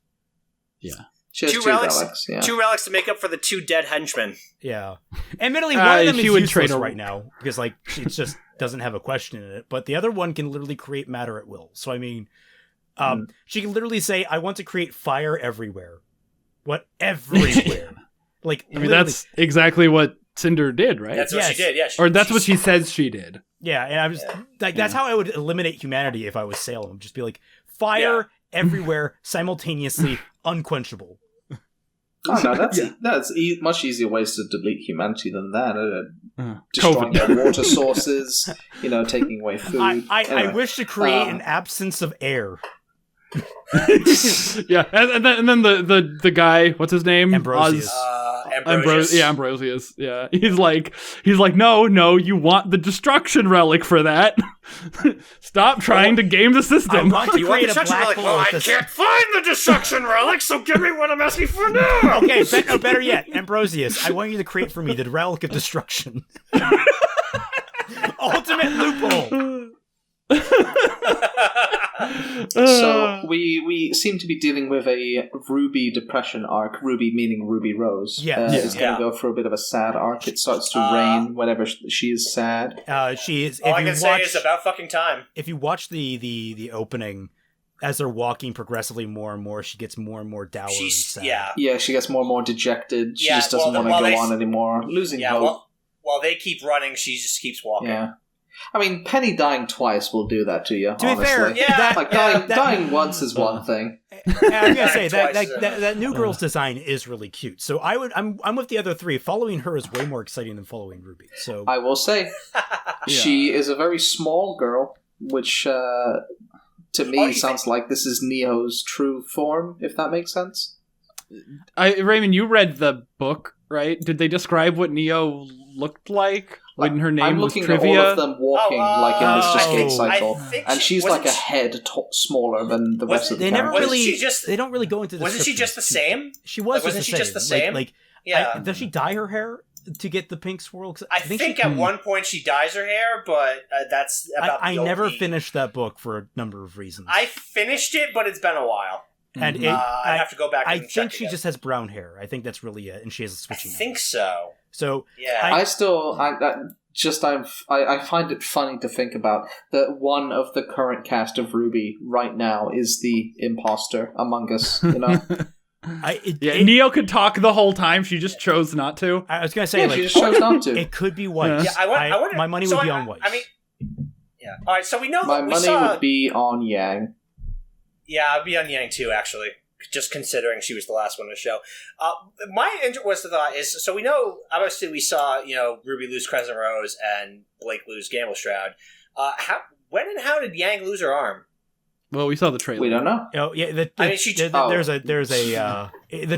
Yeah. She has 2 relics. 2 relics to make up for the 2 dead henchmen. Yeah. Admittedly, one of them is useless right now, because like she just doesn't have a question in it, but the other one can literally create matter at will. So, I mean... she can literally say, I want to create fire everywhere. What? Everywhere. Like, I mean, that's exactly what Cinder did, right? That's what she did, yeah. Or that's what she says she did. Yeah, and I was like, that's how I would eliminate humanity if I was Salem. Just be like, fire everywhere, simultaneously, unquenchable. Oh, no, that's much easier ways to delete humanity than that. Destroying their water sources, taking away food. I wish to create an absence of air. Yeah, and then the guy, what's his name? Ambrosius. Ambrosius. Yeah, he's like, no, you want the destruction relic for that. Stop trying to game the system. I want to create a black hole. I can't find the destruction relic, so give me what I'm asking for now. Okay, better yet, Ambrosius, I want you to create for me the relic of destruction. Ultimate loophole. So we seem to be dealing with a RWBY depression arc. RWBY meaning Ruby Rose. Is going to go through a bit of a sad arc. It starts to rain whenever she is sad. She is. All I can say is about fucking time. If you watch the opening, as they're walking progressively more and more, she gets more and more dour and sad. Yeah, she gets more and more dejected. She just doesn't want to go on anymore. Losing hope. While they keep running, she just keeps walking. Yeah. I mean, Penny dying twice will do that to you, honestly. To be fair, dying once is one thing. I'm gonna say that new girl's design is really cute. So I'm with the other 3. Following her is way more exciting than following RWBY. So I will say, she is a very small girl, which to me sounds like this is Neo's true form, if that makes sense. Raymond, you read the book right? Did they describe what Neo looked like when her name was Trivia? I'm looking at all of them walking like in this skate cycle, and she's like a head smaller than the rest of the characters. They don't really go into. Wasn't she just the same? She was. Wasn't she just the same? Does she dye her hair to get the pink swirl? I think at one point she dyes her hair, but that's about. I never finished that book for a number of reasons. I finished it, but it's been a while. And I have to go back. I think she just has brown hair. I think that's really it, and she has a switching. I think so. So yeah, I find it funny to think about that one of the current cast of RWBY right now is the imposter among us. You know. Neo could talk the whole time. She just chose not to. I was gonna say, she just chose not to. It could be White. Yeah, my money would be on White. I mean, yeah. All right, so we know my money would be on Yang. Yeah, I'd be on Yang too, actually. Just considering she was the last one to show. My interest thought is, so we know, obviously we saw, RWBY lose Crescent Rose and Blake lose Gamble Shroud. When and how did Yang lose her arm? Well, we saw the trailer. We don't know. Oh yeah, the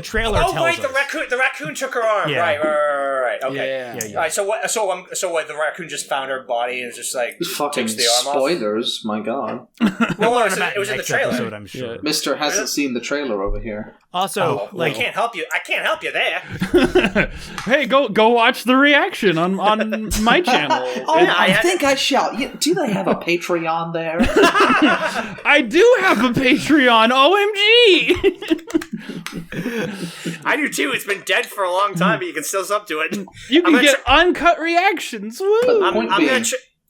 trailer. Oh, tells right, us. the raccoon took her arm. Yeah. Right. Okay. Yeah. All right. So what? The raccoon just found her body and was just like fucking takes the arm spoilers. My God. Well, it was in the trailer. Episode, I'm sure. Yeah. Mister hasn't seen the trailer over here. Also, I can't help you. I can't help you there. Hey, go watch the reaction on my channel. I think I shall. Do they have a Patreon there? I do have a Patreon. OMG. I do too. It's been dead for a long time, but you can still sub to it. You can get uncut reactions. Woo! But the point being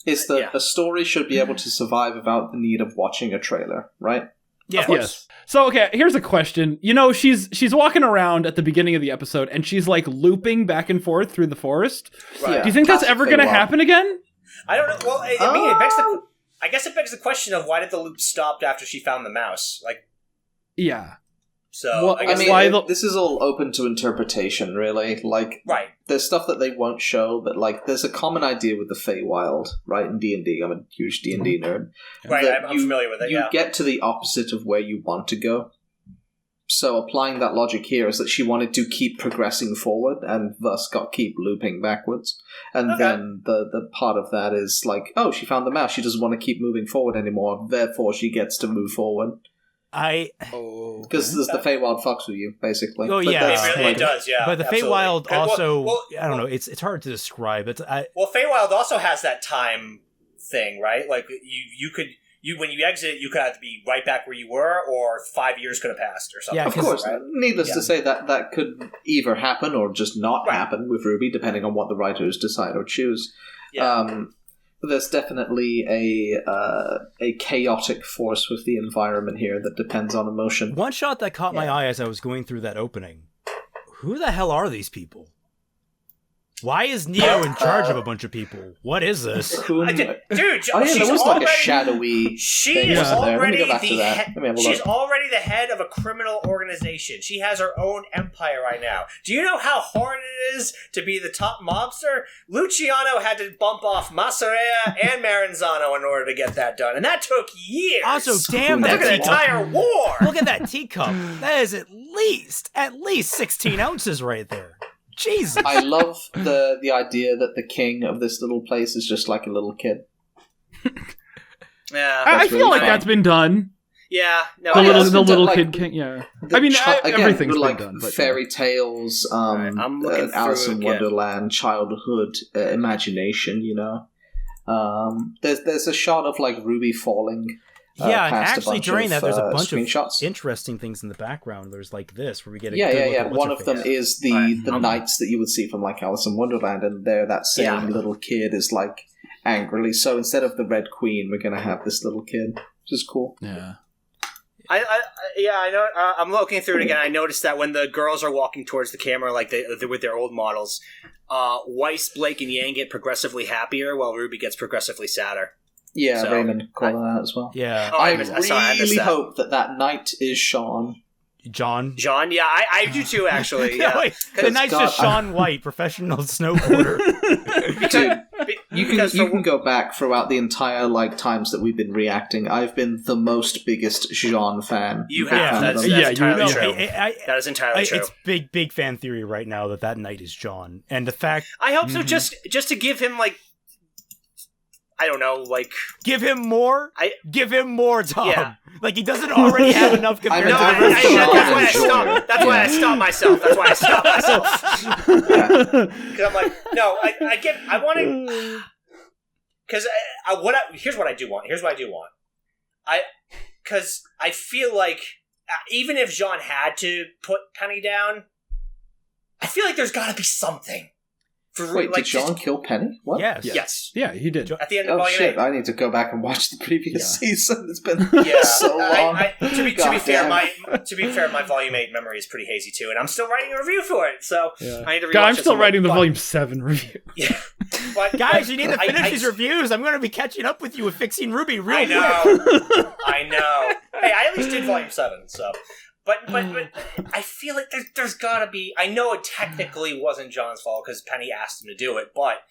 is that a story should be able to survive without the need of watching a trailer, right? Yeah. Yes. So, okay, here's a question. She's walking around at the beginning of the episode, and she's, like, looping back and forth through the forest. Right. Do you think that's ever going to happen again? I don't know. Well, I guess it begs the question of why did the loop stop after she found the mouse? Like, yeah. So, well, I mean, this is all open to interpretation, really. Like, right. There's stuff that they won't show, but, like, there's a common idea with the Feywild, right, in D&D. I'm a huge D&D nerd. Right, I'm familiar with it, You get to the opposite of where you want to go. So applying that logic here is that she wanted to keep progressing forward and thus keep looping backwards. And then the part of that is like, oh, she found the mouse. She doesn't want to keep moving forward anymore. Therefore, she gets to move forward. Because the Feywild fucks with you, basically. Oh, yeah. It really does, yeah. But the Feywild also, I don't know, it's hard to describe. Well, Feywild also has that time thing, right? Like, when you exit, you could have to be right back where you were, or 5 years could have passed, or something. Yeah, of course. Right? Needless to say, that could either happen or just not happen with RWBY, depending on what the writers decide or choose. Yeah. There's definitely a chaotic force with the environment here that depends on emotion. One shot that caught my eye as I was going through that opening. Who the hell are these people? Why is Neo in charge of a bunch of people? What is this? Dude, there was like a shadowy thing. She's already the head of a criminal organization. She has her own empire right now. Do you know how hard it is to be the top mobster? Luciano had to bump off Masarea and Maranzano in order to get that done, and that took years. Also, damn, that took an entire war. Look at that teacup. That is at least 16 ounces right there. Jesus. I love the idea that the king of this little place is just like a little kid. Yeah, I feel like that's been done. Yeah, no, the little kid king. Yeah, I mean, everything's been like done. But fairy tales, I'm looking Alice in Wonderland, childhood imagination. There's a shot of like RWBY falling. Yeah, and actually during that, there's a bunch of interesting things in the background. There's like this, where we get a good look at one of them is the knights that you would see from like Alice in Wonderland, and there that same little kid is like angrily. So instead of the Red Queen, we're gonna have this little kid, which is cool. Yeah. I know. I'm looking through it again. I noticed that when the girls are walking towards the camera, like they're with their old models, Weiss, Blake, and Yang get progressively happier, while RWBY gets progressively sadder. Yeah, so, Raymond called that as well. Yeah. I really hope that knight is Sean. John, yeah, I do too, actually. Yeah. The knight's just Sean White, professional snowboarder. You can go back throughout the entire times that we've been reacting. I've been the most biggest Jean fan. You have. That's entirely true. That is entirely true. It's big fan theory right now that night is Jean, and the fact I hope so. Just to give him I don't know, give him more. Give him more, Tom. Yeah. He doesn't already have enough compared to the rest of That's why I stopped myself. Because I'm no, I want to. Because here's what I do want. Because I feel like even if Jean had to put Penny down, I feel like there's got to be something. Wait, did Jean kill Penny? What? Yes. Yeah, he did. At the end of Volume 8. I need to go back and watch the previous season. It's been so long. To be fair, my Volume 8 memory is pretty hazy too, and I'm still writing a review for it, so I need to rewatch I'm still writing the Volume 7 review. Yeah. But, guys, you need to finish these reviews. I'm going to be catching up with you with fixing RWBY real quick. I know. Hey, I at least did Volume 7, so... But I feel like there's gotta be... I know it technically wasn't John's fault because Penny asked him to do it, but...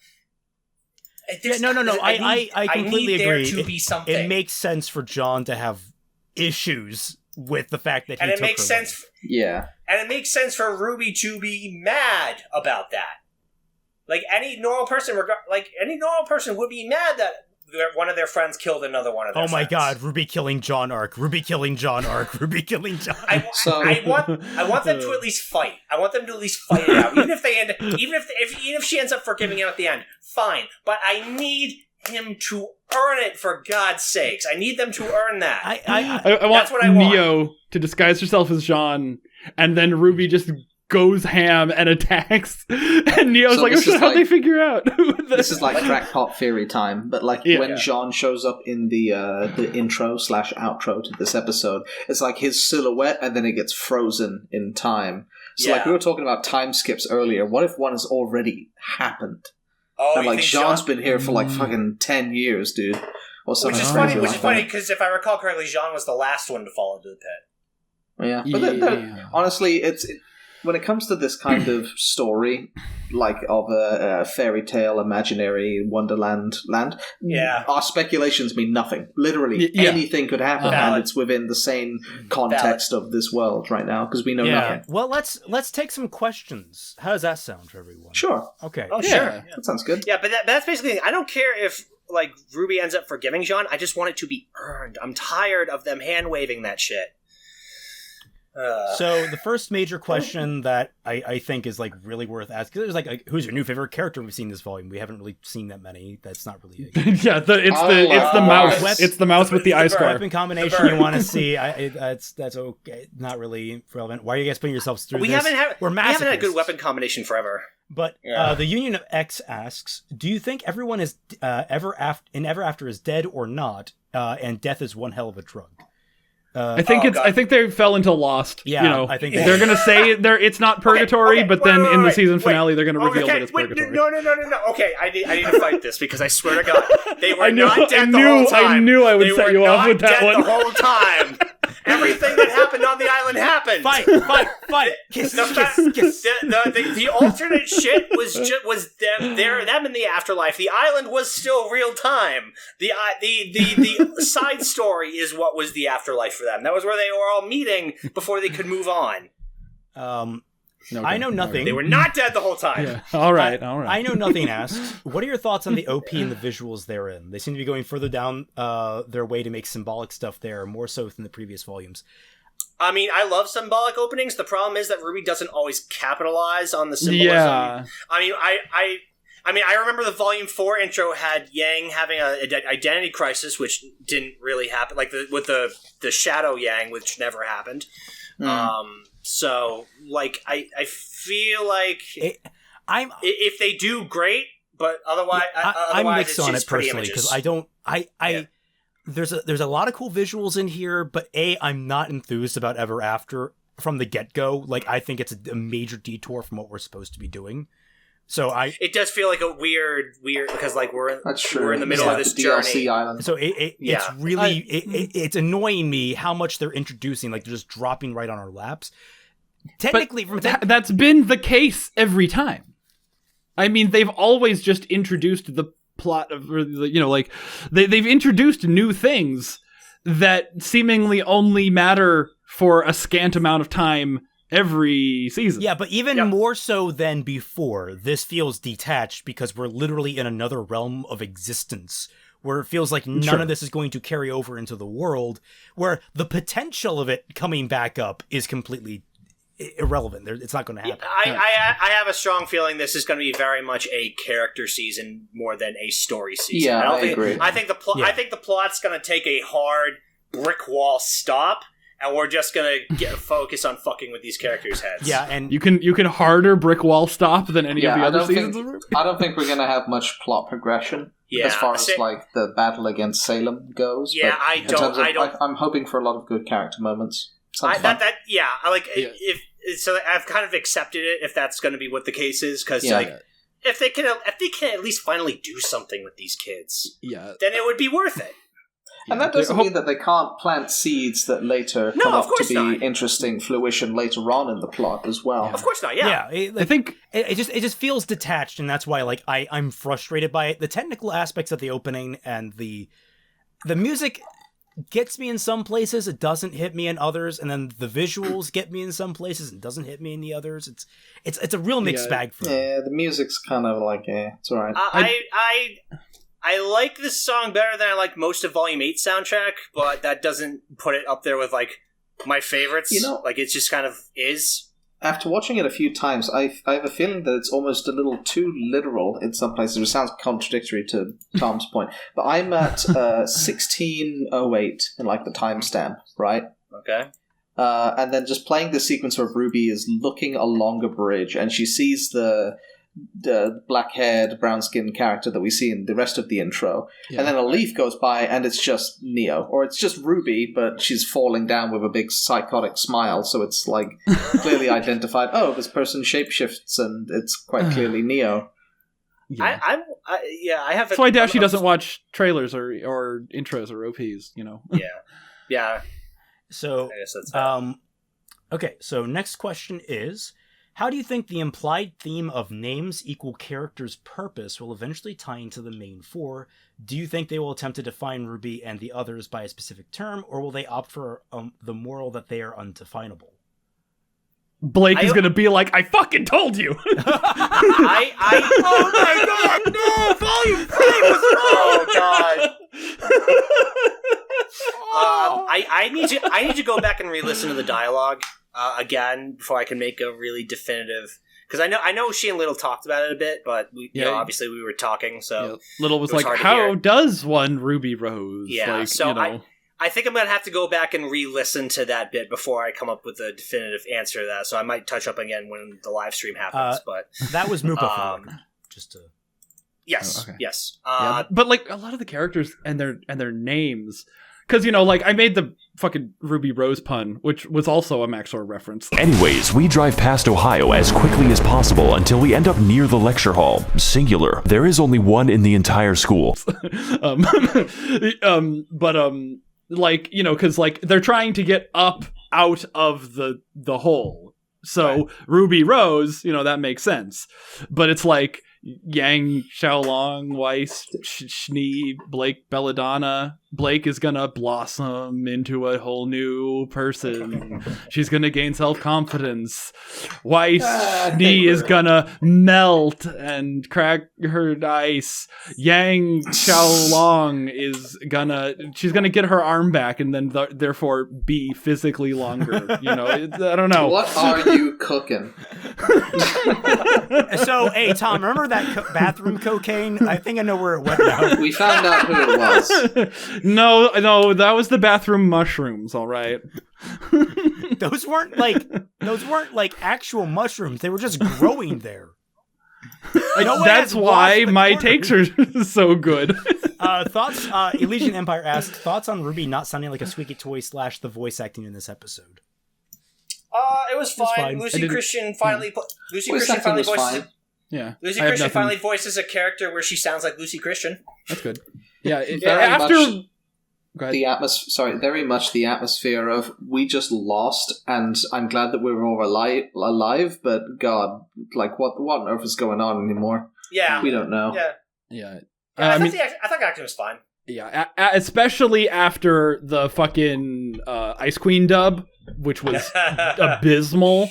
No. I completely agree. There to be something. It makes sense for John to have issues with the fact that he took her life. Yeah. And it makes sense for RWBY to be mad about that. Any normal person would be mad that one of their friends killed another one of their friends. Oh my god, RWBY killing John arc. RWBY killing John arc. RWBY killing John arc. I want them to at least fight. I want them to at least fight it out. Even if she ends up forgiving him at the end, fine. But I need him to earn it, for God's sakes. I need them to earn that. I want Neo to disguise herself as Jean, and then RWBY just goes ham and attacks, and Neo's how'd they figure out? This is crackpot theory time, but when Jean shows up in the intro/outro to this episode, it's his silhouette, and then it gets frozen in time. So we were talking about time skips earlier. What if one has already happened? Oh, and Jean's been here for fucking 10 years, dude. Which is funny because if I recall correctly, Jean was the last one to fall into the pit. Yeah, but honestly, when it comes to this kind of story, of a fairy tale, imaginary wonderland land, our speculations mean nothing. Literally, anything could happen, and it's within the same context of this world right now, because we know nothing. Well, let's take some questions. How does that sound for everyone? Sure. Okay. Oh, sure. Yeah. That sounds good. Yeah, but that's basically... I don't care if, RWBY ends up forgiving Jean. I just want it to be earned. I'm tired of them hand-waving that shit. So the first major question that I think is really worth asking, there's who's your new favorite character we've seen this volume? We haven't really seen that many. That's not really it's the mouse. It's the mouse with the eye scar. Weapon combination you want to see. That's okay. Not really relevant. Why are you guys putting yourselves through this? We haven't had a good weapon combination forever. But the Union of X asks, do you think everyone is ever after is dead or not? And death is one hell of a drug. I think they fell into Lost. Yeah, I think they're gonna say it's not purgatory, but then in the season finale they're gonna reveal that it's purgatory. No. Okay, I need to fight this because I swear to God, they were not dead the whole time. I knew I would set you off with that one the whole time. Everything that happened on the island happened. Fight! Kiss. The alternate shit was them in the afterlife. The island was still real time. The side story is what was the afterlife for them. That was where they were all meeting before they could move on. I know nothing. They were not dead the whole time. Yeah. All right. I know nothing asks, what are your thoughts on the OP and the visuals therein? They seem to be going further down their way to make symbolic stuff there, more so than the previous volumes. I mean, I love symbolic openings. The problem is that RWBY doesn't always capitalize on the symbolism. Yeah. I mean, I remember the Volume 4 intro had Yang having an identity crisis, which didn't really happen, with the Shadow Yang, which never happened. So, I feel like if they do, great, but otherwise, I'm mixed it's on just it personally because there's a lot of cool visuals in here, but I'm not enthused about Ever After from the get-go. I think it's a major detour from what we're supposed to be doing. So it does feel like a weird because we're in the middle of this journey. Island. So it's really it's annoying me how much they're introducing, they're just dropping right on our laps. Technically, that's been the case every time. I mean, they've always just introduced the plot of, like they've introduced new things that seemingly only matter for a scant amount of time every season. Yeah, but even more so than before, this feels detached because we're literally in another realm of existence where it feels like none of this is going to carry over into the world, where the potential of it coming back up is completely irrelevant. It's not going to happen. I have a strong feeling this is going to be very much a character season more than a story season. Yeah, I agree. I think the plot's going to take a hard brick wall stop, and we're just going to get focus on fucking with these characters' heads. Yeah, and you can harder brick wall stop than any of the other seasons. I don't think we're going to have much plot progression as far as like the battle against Salem goes. Yeah, I'm hoping for a lot of good character moments. I've kind of accepted it if that's going to be what the case is, because if they can at least finally do something with these kids, then it would be worth it. And that doesn't mean that they can't plant seeds that later come up to be interesting fruition later on in the plot as well. Of course not. Yeah. I think it just feels detached, and that's why I'm frustrated by it. The technical aspects of the opening and the music gets me in some places, it doesn't hit me in others, and then the visuals get me in some places and doesn't hit me in the others. It's a real mixed bag for me. Yeah, the music's kind of like it's alright. I like this song better than I like most of Volume 8 soundtrack, but that doesn't put it up there with like my favorites. Like it just kind of is. After watching it a few times, I have a feeling that it's almost a little too literal in some places, which sounds contradictory to Tom's point. But I'm at 1608 in like the timestamp, right? Okay. And then just playing the sequence where Ruby is looking along a bridge, and she sees the black-haired, brown-skinned character that we see in the rest of the intro. Yeah. And then a leaf goes by, and it's just Neo. Or it's just Ruby, but she's falling down with a big psychotic smile, so it's, like, clearly identified, this person shapeshifts, and it's quite clearly Neo. Yeah. I have... That's why Dashie doesn't watch trailers or intros or OPs, Yeah. So, I guess that's okay, so next question is... How do you think the implied theme of names equal characters' purpose will eventually tie into the main four? Do you think they will attempt to define RWBY and the others by a specific term, or will they opt for the moral that they are undefinable? Blake is going to be like, I fucking told you! Oh my god, no! Volume 3 was... Oh god! I need to go back and re-listen to the dialogue. Again, before I can make a really definitive, because I know she and Little talked about it a bit, but obviously we were talking, so Little was like, "How does one Ruby Rose?" Yeah, like, so I think I'm gonna have to go back and re-listen to that bit before I come up with a definitive answer to that. So I might touch up again when the live stream happens. But that was Mupa. Just to yes. But like a lot of the characters and their names. Because, like, I made the fucking Ruby Rose pun, which was also a Maxor reference. Anyways, we drive past Ohio as quickly as possible until we end up near the lecture hall. Singular. There is only one in the entire school. Because, like, they're trying to get up out of the hole. So, Ruby Rose, that makes sense. But it's like... Yang, Xiaolong, Weiss, Schnee, Blake, Belladonna. Blake is gonna blossom into a whole new person. She's gonna gain self-confidence. Weiss, Schnee is gonna melt and crack her ice. Yang, Xiaolong she's gonna get her arm back and then therefore be physically longer. I don't know. What are you cooking? So, hey, Tom, remember that bathroom cocaine? I think I know where it went now. We found out who it was. No, that was the bathroom mushrooms, all right. Those weren't like actual mushrooms. They were just growing there. That's why my takes are so good. Thoughts? Elysian Empire asked, thoughts on RWBY not sounding like a squeaky toy / the voice acting in this episode? It was fine. Lucy Christian finally voices. Yeah, Lucy Christian finally voices a character where she sounds like Lucy Christian. That's good. Yeah, very much the atmosphere of we just lost, and I'm glad that we're all alive. But God, like what on earth is going on anymore? Yeah, we don't know. Yeah. I thought the acting was fine. Yeah, especially after the fucking Ice Queen dub, which was abysmal.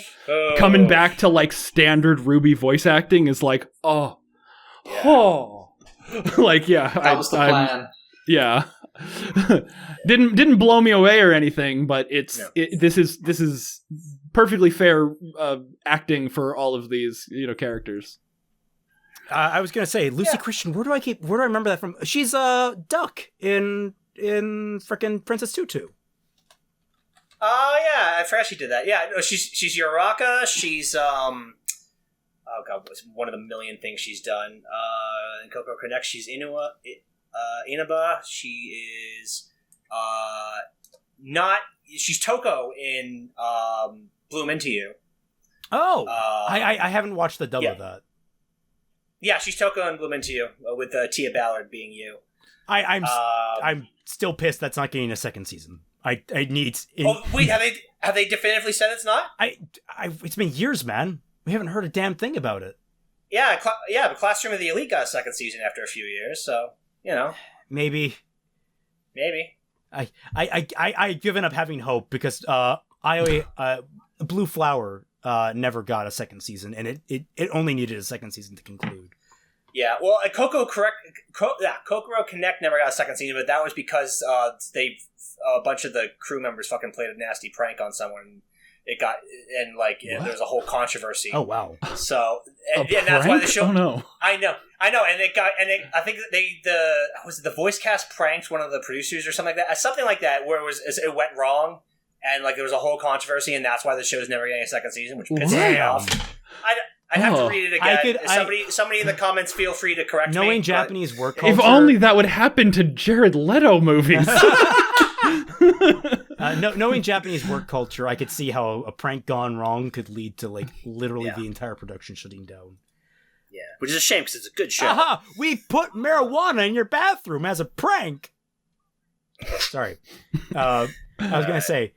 Coming back to like standard RWBY voice acting is like, like, that was the plan. Yeah, didn't blow me away or anything, but this is perfectly fair acting for all of these characters. I was gonna say Lucy Christian. Where do I remember that from? She's Duck in frickin' Princess Tutu. Oh yeah, I forgot she did that. Yeah, no, she's Uraraka. She's oh god, what's one of the million things she's done? In Coco Connect, she's Inaba. She is she's Toko in Bloom Into You. Oh, I haven't watched the dub of that. Yeah, she's Toko in Bloom Into You with Tia Ballard being you. I'm still pissed that's not getting a second season. I need. Wait, have they definitively said it's not? It's been years, man. We haven't heard a damn thing about it. Yeah, but Classroom of the Elite got a second season after a few years, so maybe. I given up having hope because Blue Flower never got a second season, and it only needed a second season to conclude. Yeah, well, Kokoro Connect never got a second season, but that was because a bunch of the crew members fucking played a nasty prank on someone. There was a whole controversy. Oh wow! So and that's why the show. Oh no! I know, and I think the voice cast pranked one of the producers or something like that, where it went wrong, and like there was a whole controversy, and that's why the show's never getting a second season, which pisses me off. I'd have to read it again. Somebody in the comments, feel free to correct me. Knowing Japanese work culture... If only that would happen to Jared Leto movies. Knowing Japanese work culture, I could see how a prank gone wrong could lead to literally the entire production shutting down. Yeah, which is a shame because it's a good show. Aha! We put marijuana in your bathroom as a prank! Sorry. I was going to say,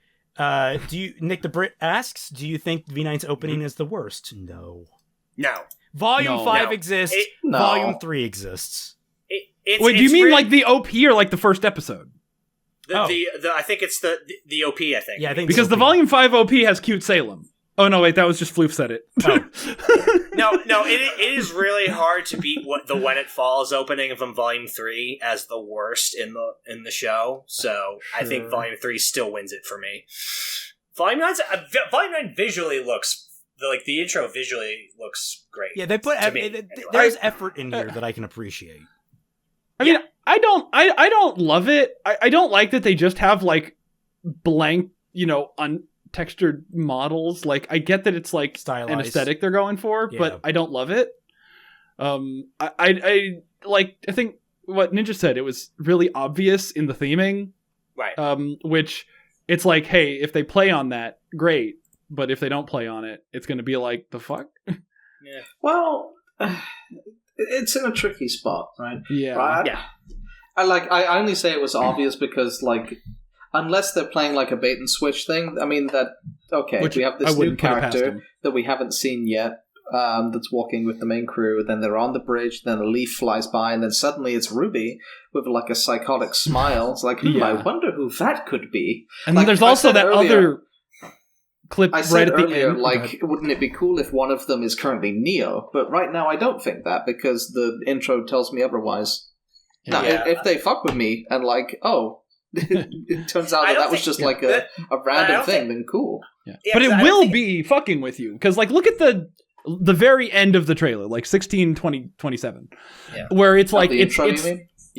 Nick the Brit asks, do you think V9's opening is the worst? No. Volume 5 exists. Volume 3 exists. Wait, do you mean like the OP or like the first episode? I think it's the OP, I think. Yeah, I think because the Volume 5 OP has Cute Salem. Oh, no, wait, that was just Floof said it. Oh. No, it is really hard to beat the When It Falls opening from Volume 3 as the worst in the show. So I think Volume 3 still wins it for me. Volume 9 visually looks... the intro visually looks great. Yeah, they put... there's effort in here that I can appreciate. I mean, I don't love it. I don't like that they just have, blank, untextured models. I get that it's, stylized. An aesthetic they're going for, but I don't love it. I think what Ninja said, it was really obvious in the theming. Right. Which, it's hey, if they play on that, great. But if they don't play on it, it's going to be the fuck? Yeah. Well... It's in a tricky spot, right? Yeah. Right? Yeah. I only say it was obvious because, unless they're playing a bait and switch thing, I mean, we have this new character that we haven't seen yet that's walking with the main crew, then they're on the bridge, then a leaf flies by, and then suddenly it's RWBY with, a psychotic smile. It's I wonder who that could be. And then there's also that other... clip I said right at earlier, the end. Wouldn't it be cool if one of them is currently Neo? But right now I don't think that because the intro tells me otherwise. Now, if they fuck with me and it turns out that was just a random thing, then cool. Yeah. But it will be fucking with you because look at the very end of the trailer, 16:20:27, where it's it's.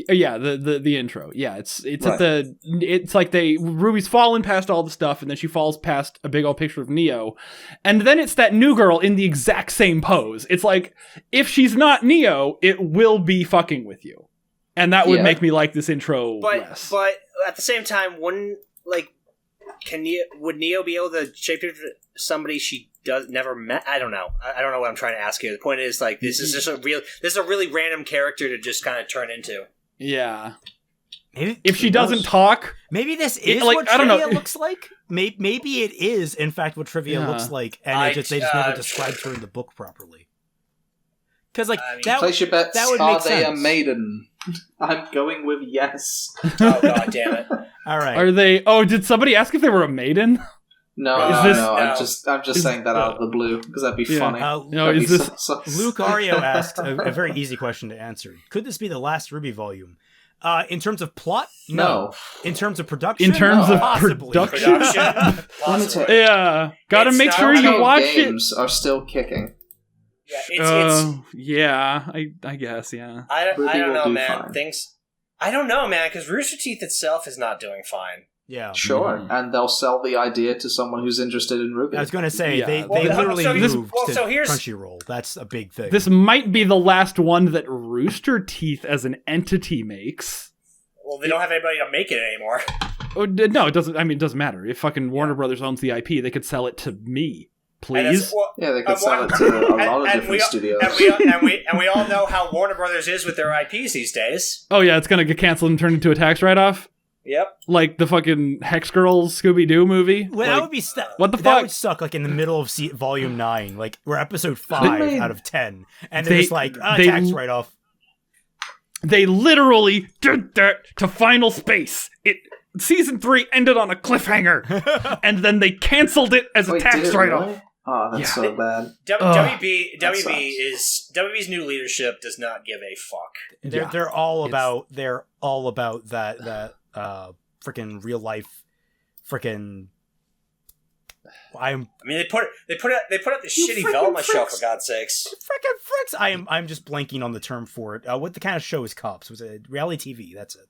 Yeah, the intro. Yeah, it's right. It's RWBY's fallen past all the stuff, and then she falls past a big old picture of Neo, and then it's that new girl in the exact same pose. It's if she's not Neo, it will be fucking with you, and that would make me like this intro less. But at the same time, would Neo be able to shapeshift somebody she never met? I don't know. I don't know what I'm trying to ask here. The point is this is just a really random character to just kind of turn into. Yeah. Maybe if she doesn't talk, maybe this is what Trivia looks like. Maybe it is, in fact, what Trivia looks like, and they just never described her in the book properly. Because place your bets. That would Are make they sense. a maiden? I'm going with yes. Oh god damn it! All right. Are they? Oh, did somebody ask if they were a maiden? No. I'm just saying that out of the blue because that'd be funny. Luke Ario asked a very easy question to answer. Could this be the last RWBY volume? In terms of plot, no. In terms of production, possibly. Production? Yeah. Gotta make sure you watch it. Games are still kicking. Yeah, I guess, yeah. I don't know, man. I don't know, man, because Rooster Teeth itself is not doing fine. Yeah. Sure, and they'll sell the idea to someone who's interested in RWBY. I was going to say, they literally moved to Crunchyroll. That's a big thing. This might be the last one that Rooster Teeth as an entity makes. Well, they don't have anybody to make it anymore. Oh, no, it doesn't. I mean, it doesn't matter. If fucking Warner Brothers owns the IP, they could sell it to me. Please? Yeah, they could sell it to a lot of different studios. And we all know how Warner Brothers is with their IPs these days. Oh, yeah, it's going to get canceled and turned into a tax write-off? Yep. Like the fucking Hex Girls Scooby-Doo movie? Well, that would be... what the fuck? That would suck, like, in the middle of Volume 9. Like, we're episode 5 out of 10. And they're just like, tax write-off. They literally did that to Final Space. Season 3 ended on a cliffhanger. And then they canceled it as a tax write-off. Really? Oh, that's so bad. WB's new leadership does not give a fuck. They're all about that freaking real life freaking. I mean, they put out the shitty Velma show, for God's sakes. Freaking fricks! I'm just blanking on the term for it. What the kind of show is Cops? Was it reality TV? That's it.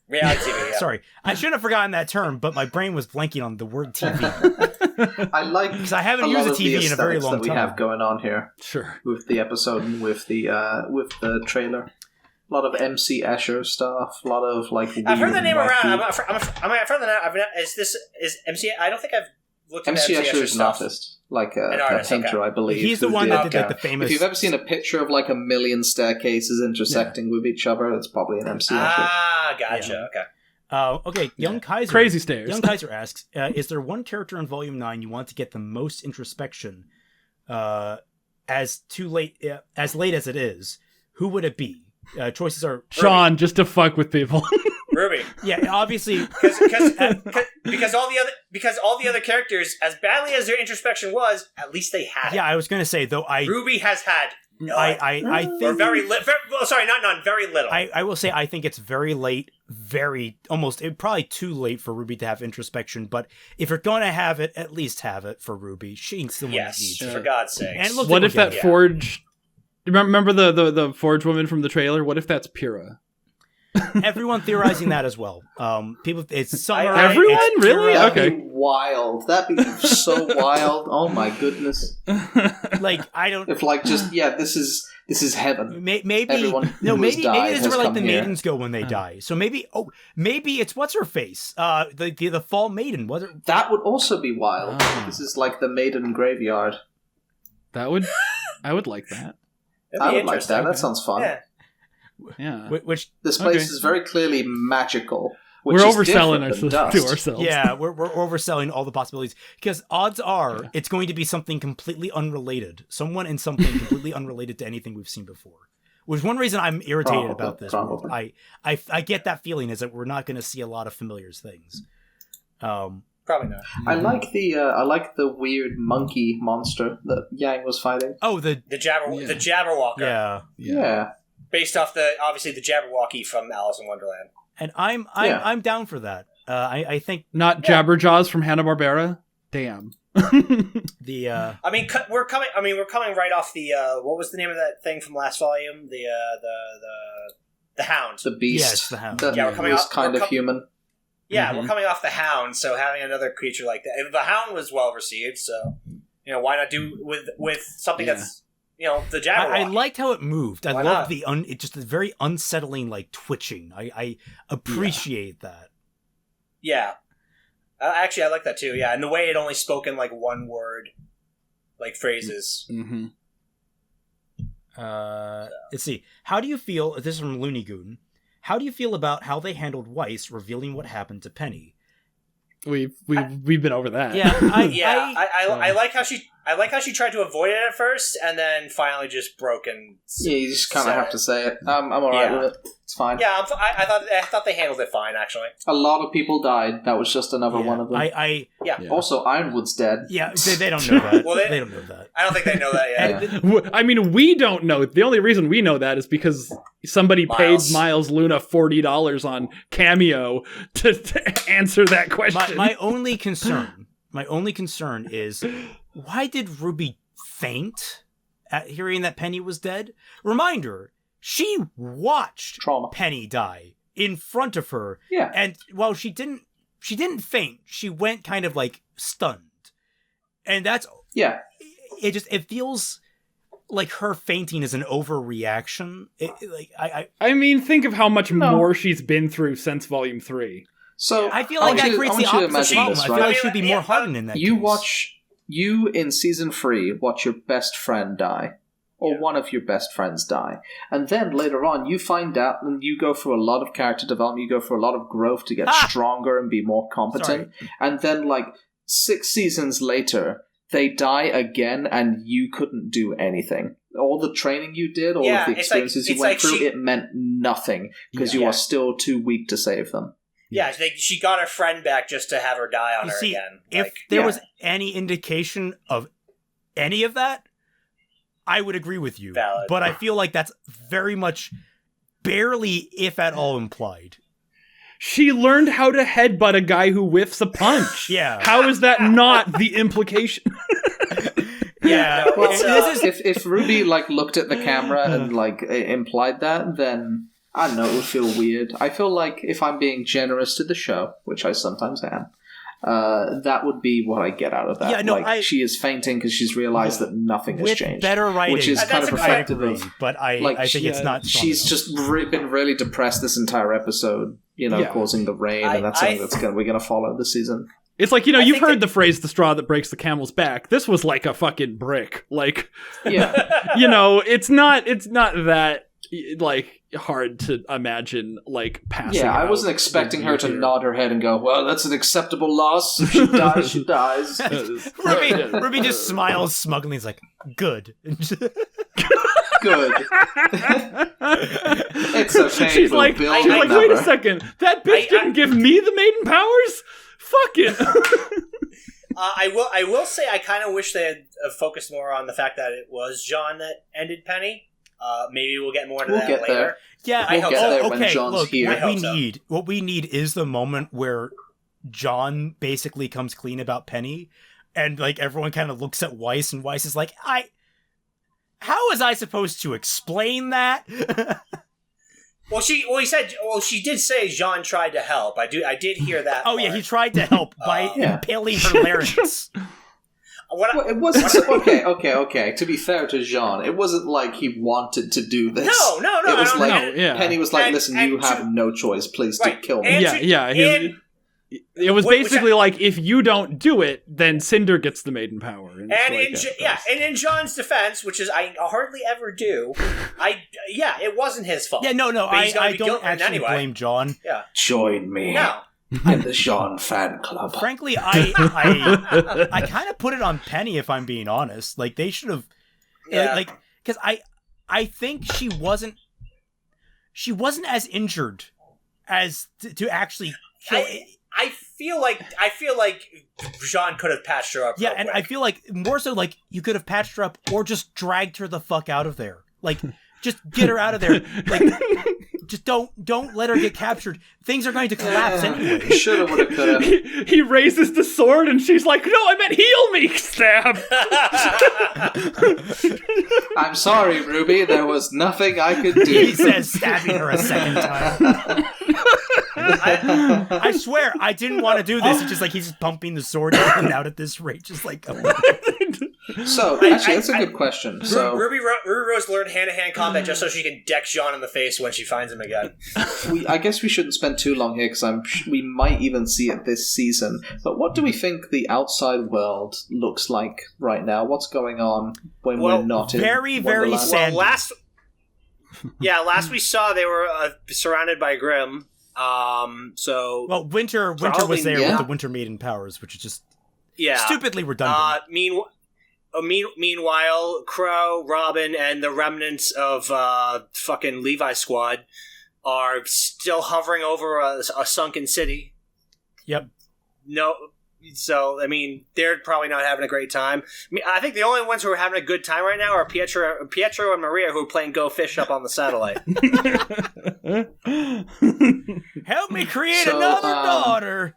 Reality TV. Yeah. Sorry, I should have forgotten that term, but my brain was blanking on the word TV. I like because I haven't used a TV in a very long time. We have going on here, sure, with the episode and with the trailer. A lot of MC Escher stuff. A lot of like. I've heard the name around. I've heard the name. Is MC? I don't think I've looked at MC Escher is an artist, like an painter, I believe. He's the one that did like the famous. If you've ever seen a picture of like a million staircases intersecting with each other, it's probably an MC Escher. Ah, gotcha. Yeah. Okay. Okay, Young Kaiser. Crazy stairs. Young Kaiser asks, is there one character in Volume 9 you want to get the most introspection as late as it is? Who would it be? Choices are... Sean, just to fuck with people. RWBY. Yeah, obviously. Because all the other characters, as badly as their introspection was, at least they had it. Yeah, I was going to say, though RWBY has had... I think... Or very little. Sorry, not none. Very little. I will say I think it's very late, probably too late for RWBY to have introspection, but if you're going to have it, at least have it for RWBY. She's the one that needs it. For God's sake. And what if that Forge... Remember the Forge woman from the trailer? What if that's Pyrrha? Everyone theorizing that as well. People, it's summer. Everyone it's really? That'd okay. be wild. That'd be so wild. Oh my goodness. Like I don't. If like just this is heaven. Maybe everyone maybe this is where like the here. maidens go when they die. So maybe it's what's her face. The Fall Maiden was it? That would also be wild. This is like the maiden graveyard. I would like that. I would like that. That sounds fun. Yeah. Which this place is very clearly magical. We're overselling to ourselves. Yeah, we're overselling all the possibilities because odds are it's going to be something completely unrelated. Someone in something completely unrelated to anything we've seen before. Which is one reason I'm irritated about this. I get that feeling is that we're not going to see a lot of familiar things. Probably not. I like the weird monkey monster that Yang was fighting. Oh, the Jabberwocker. Yeah. Based off obviously the Jabberwocky from Alice in Wonderland. And I'm down for that. I think not Jabberjaws from Hanna-Barbera. Damn. The I mean we're coming right off the what was the name of that thing from last volume? The Hound. The Beast. Yes, the Hound. We're coming off kind of human. Yeah, we're coming off the Hound, so having another creature like that. The Hound was well received, so why not do with something that's the Jabberwocky. I liked how it moved. I love it's just a very unsettling like twitching. I appreciate that. Yeah. Actually, I like that too. Yeah, and the way it only spoke in like one word, like phrases. Mm-hmm. Let's see. How do you feel? This is from Looney Goon. How do you feel about how they handled Weiss revealing what happened to Penny? We've been over that. Yeah, I like how she I like how she tried to avoid it at first, and then finally just broke and. Yeah, you just kind of have to say it. I'm alright with it. It's fine. Yeah, I thought they handled it fine, actually. A lot of people died. That was just another one of them. Also, Ironwood's dead. Yeah, they don't know that. Well, they don't know that. I don't think they know that yet. I mean, we don't know. The only reason we know that is because somebody paid Miles Luna $40 on Cameo to answer that question. My only concern is, why did RWBY faint at hearing that Penny was dead? Reminder, she watched Penny die in front of her. Yeah. And while she didn't faint, she went kind of like stunned. And that's it feels like her fainting is an overreaction. I mean, think of how much more she's been through since Volume 3. So I feel like that creates the opposite problem. I feel like she'd be more hardened in that case. You in Season 3 watch your best friend die. Or one of your best friends die. And then later on, you find out, and you go through a lot of character development, you go through a lot of growth to get stronger and be more competent. Sorry. And then, 6 seasons later, they die again, and you couldn't do anything. All the training you did, all of the experiences you went through, it meant nothing, because you are still too weak to save them. Yeah, she got her friend back just to have her die on her again. If there was any indication of any of that, I would agree with you. Valid. But I feel like that's very much barely, if at all, implied. She learned how to headbutt a guy who whiffs a punch. Yeah. How is that not the implication? Yeah. Well, if RWBY looked at the camera and implied that, then I don't know, it would feel weird. I feel like if I'm being generous to the show, which I sometimes am, that would be what I get out of that. Yeah, no, she is fainting because she's realized that nothing has changed. Better writing, which is kind of reflective of. But I think it's not. She's just been really depressed this entire episode, causing the rain, and that's something we're gonna follow this season. It's like, you've heard the phrase, the straw that breaks the camel's back. This was like a fucking brick. It's not that, hard to imagine, passing Yeah, I out wasn't expecting her to nod her head and go, well, that's an acceptable loss. If she dies, she dies. RWBY just smiles smugly. He's like, good. Good. It's okay. She's like, wait a second. That bitch didn't give me the maiden powers? Fuck it. I will say I kind of wish they had focused more on the fact that it was John that ended Penny. Maybe we'll get more into that later. There. Yeah, we'll get there when John's here. What we need is the moment where John basically comes clean about Penny, and everyone kind of looks at Weiss, and Weiss is like, how was I supposed to explain that? She did say Jean tried to help. I did hear that. Oh, yeah, he tried to help by impaling her larynx. It wasn't okay. To be fair to Jean, it wasn't like he wanted to do this. No. It was Penny was like, "Listen, you have no choice. Please do kill me." It was basically if you don't do it, then Cinder gets the maiden power. And in Jean's defense, which is I hardly ever do, it wasn't his fault. Yeah, no, I don't actually blame John. Yeah, join me. No. In the Jean fan club. Frankly, I kind of put it on Penny, if I'm being honest. They should have, because I think she wasn't as injured as to actually kill. I feel like Jean could have patched her up. Yeah, and quick. I feel like more so you could have patched her up or just dragged her the fuck out of there. Just get her out of there. Just don't let her get captured. Things are going to collapse anyway. Shoulda, woulda, coulda. He raises the sword and she's like, "No, I meant heal me!" Stab. I'm sorry, RWBY. There was nothing I could do. He says, stabbing her a second time. I swear, I didn't want to do this. It's just he's just pumping the sword in and out at this rate, just So, actually, that's a good question. So, Ruby Rose learned hand-to-hand combat just so she can deck Jean in the face when she finds him again. I guess we shouldn't spend too long here because we might even see it this season. But what do we think the outside world looks like right now? What's going on when we're not in very, very sad. Last we saw they were surrounded by Grimm. Winter was there with the Winter Maiden powers, which is just stupidly redundant. Meanwhile, Crow, Robin, and the remnants of fucking Levi's squad are still hovering over a sunken city. Yep. No, so I mean, they're probably not having a great time. I mean, I think the only ones who are having a good time right now are Pietro and Maria, who are playing Go Fish up on the satellite. Help me create another daughter.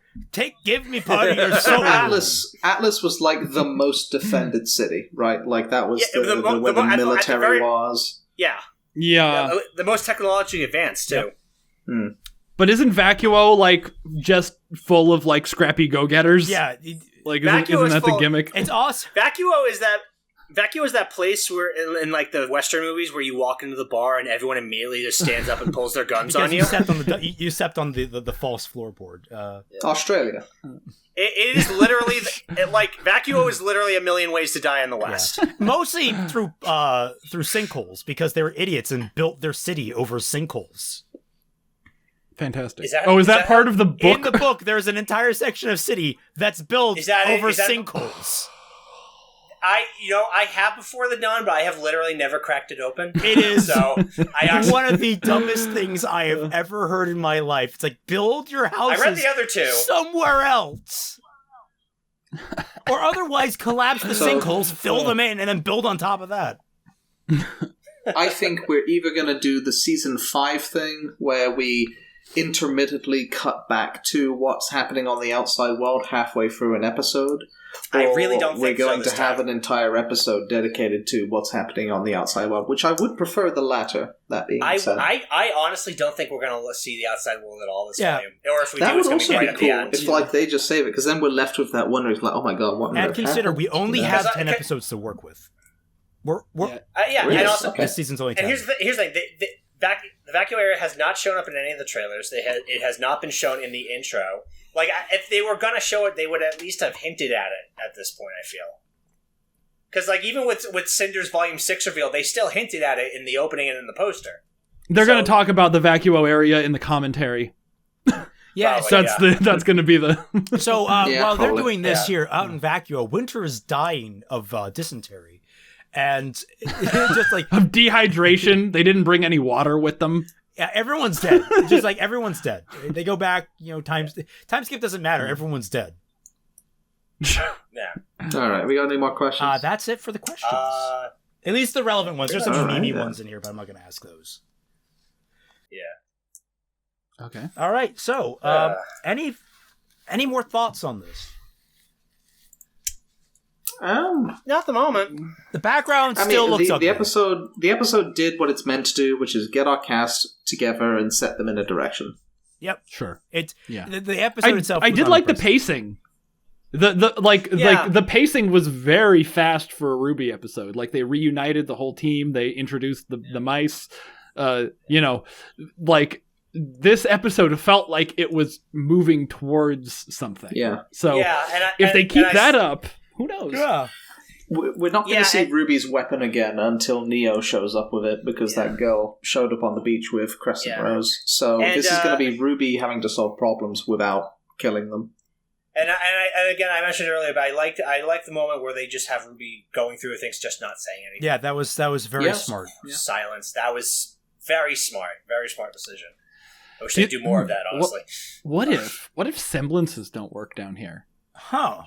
Give me part of your soul. Atlas was like the most defended city, right? Like that was where the military was. Yeah. The most technologically advanced too. Yep. Hmm. But isn't Vacuo like just full of like scrappy go-getters? Yeah. Like isn't that the gimmick? It's awesome. Vacuo is that place where in like the Western movies where you walk into the bar and everyone immediately just stands up and pulls their guns on you. You stepped on the false floorboard. Australia. It is literally Vacuo is literally a million ways to die in the West. Yeah. Mostly through sinkholes because they were idiots and built their city over sinkholes. Fantastic. Is that part of the book? In the book, there's an entire section of city that's built over sinkholes. I have Before the Dawn, but I have literally never cracked it open. It is one of the dumbest things I have ever heard in my life. It's like, build your houses I read the other two. Somewhere else. Or otherwise collapse the sinkholes, fill them in, and then build on top of that. I think we're either going to do the season 5 thing, where we intermittently cut back to what's happening on the outside world halfway through an episode. I really don't think we're going to have an entire episode dedicated to what's happening on the outside world, which I would prefer the latter, that being said. I honestly don't think we're going to see the outside world at all this time. Or if we that do, would it's going to be right cool at the end. if like they just save it, because then we're left with that wondering, like, oh my god, what? And consider, we only have 10 episodes to work with. Really? And also, this season's only 10. And here's the thing. The Vacuo area has not shown up in any of the trailers. It has not been shown in the intro. Like, if they were going to show it, they would at least have hinted at it at this point, I feel. Because, like, even with Cinder's Volume 6 reveal, they still hinted at it in the opening and in the poster. They're going to talk about the Vacuo area in the commentary. Yeah, that's going to be the... So, while they're doing this here, out in Vacuo, Winter is dying of dysentery. And just like... of dehydration. They didn't bring any water with them. Yeah, everyone's dead. Just like everyone's dead. They go back, time skip doesn't matter. Everyone's dead. Yeah. All right, we got any more questions? That's it for the questions. At least the relevant ones. There's some meme ones in here, but I'm not going to ask those. Yeah. Okay. All right. So, any more thoughts on this? Not at the moment. The background still looks ugly. The episode did what it's meant to do, which is get our cast together and set them in a direction. Yep, sure. The episode itself. I did like the pacing. The pacing was very fast for a RWBY episode. Like they reunited the whole team. They introduced the mice. Like this episode felt like it was moving towards something. Yeah. So if they keep that up. Who knows? Yeah. We're not going to see RWBY's weapon again until Neo shows up with it, because that girl showed up on the beach with Crescent Rose. So this is going to be RWBY having to solve problems without killing them. And again, I mentioned earlier, but I liked the moment where they just have RWBY going through things, just not saying anything. Yeah, that was very smart. Silence. That was very smart. Very smart decision. I wish they'd do more of that, honestly. What if semblances don't work down here? Huh.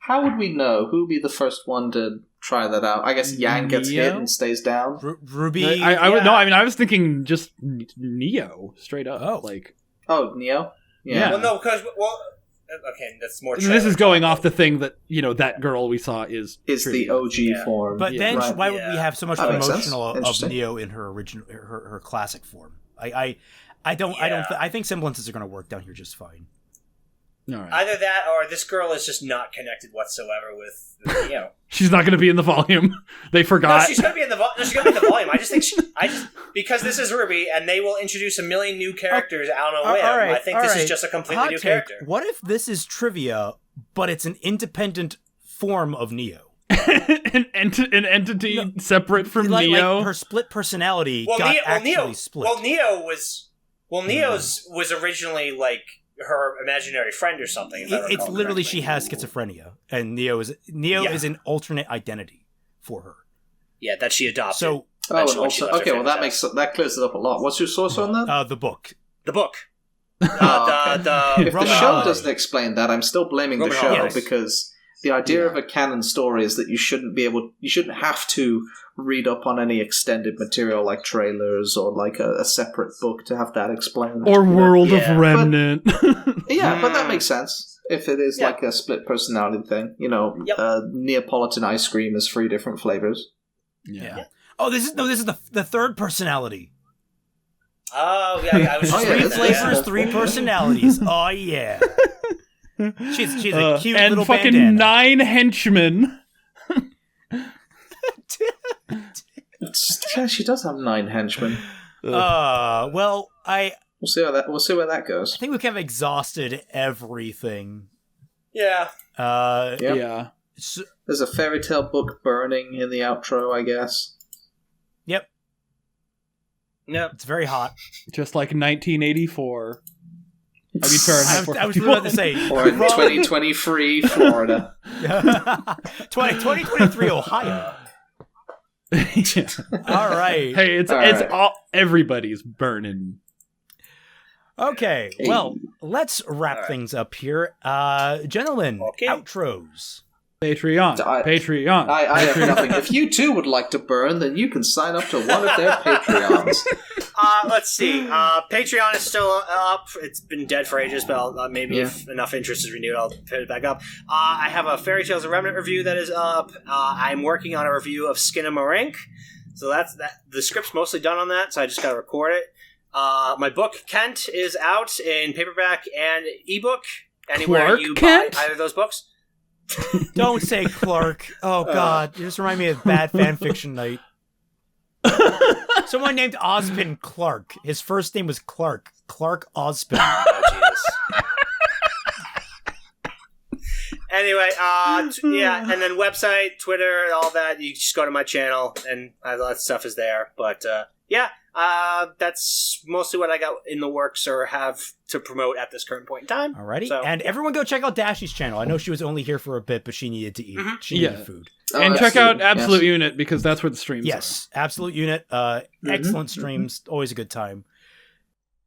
How would we know? Who would be the first one to try that out? I guess Yang gets hit and stays down. RWBY. I was thinking just Neo straight up. Neo. Yeah. Well, no, because okay, that's more. This is going off the thing that that girl we saw is the OG form. But then why would we have so much promotional of Neo in her original, her classic form? I think semblances are going to work down here just fine. Right. Either that, or this girl is just not connected whatsoever with Neo. She's not going to be in the volume. They forgot. No, she's going to be in the volume. I just think because this is RWBY, and they will introduce a million new characters on a whim. I think this is just a completely new character. What if this is trivia, but it's an independent form of Neo? an entity separate from Neo. Like her split personality got split. Neo's was originally like her imaginary friend or something. It's literally she has schizophrenia, and Neo is an alternate identity for her. Yeah, that she adopted. So, and also, okay, well that clears it up a lot. What's your source on that? The book. The book. If the show doesn't explain that, I'm still blaming the show because the idea of a canon story is that you shouldn't have to read up on any extended material like trailers or like a separate book to have that explained. Or World of Remnant. But that makes sense. If it is like a split personality thing, Neapolitan ice cream is 3 different flavors. Yeah. Oh, this is the third personality. Oh yeah, I was just 3 flavors, 3 personalities. Oh yeah. She's a cute and little fucking bandana. 9 henchmen. Yeah, she does have 9 henchmen. Well, we'll see where that goes. I think we kind of exhausted everything. Yeah. Yeah. So, there's a fairy tale book burning in the outro, I guess. Yep. It's very hot. Just like 1984. I mean, Fahrenheit I was really about to say. Or in 2023 Florida. 2023 Ohio. All right. Hey, it's all everybody's burning. Okay, well, let's wrap things up here. Gentlemen, outros. Patreon. I have nothing. If you too would like to burn, then you can sign up to one of their Patreons. Let's see. Patreon is still up. It's been dead for ages, but maybe if enough interest is renewed, I'll put it back up. I have a Fairy Tales of Remnant review that is up. I'm working on a review of Skinamarink. So that's that. The script's mostly done on that, so I just got to record it. My book, Kent, is out in paperback and ebook. Anywhere Clark you Kent? buy either of those books. Don't say Clark. Oh, God. You just remind me of bad fanfiction night. Someone named Ozpin Clark. His first name was Clark. Clark Ozpin. Oh, Jesus. Anyway, and then website, Twitter, all that. You just go to my channel, and all that stuff is there. But, that's mostly what I got in the works or have to promote at this current point in time. Alrighty. So, and everyone go check out Dashie's channel. I know she was only here for a bit, but she needed to eat. Mm-hmm. She needed food. And check out Absolute Unit, because that's where the streams are. Yes, Absolute Unit. Excellent streams. Always a good time.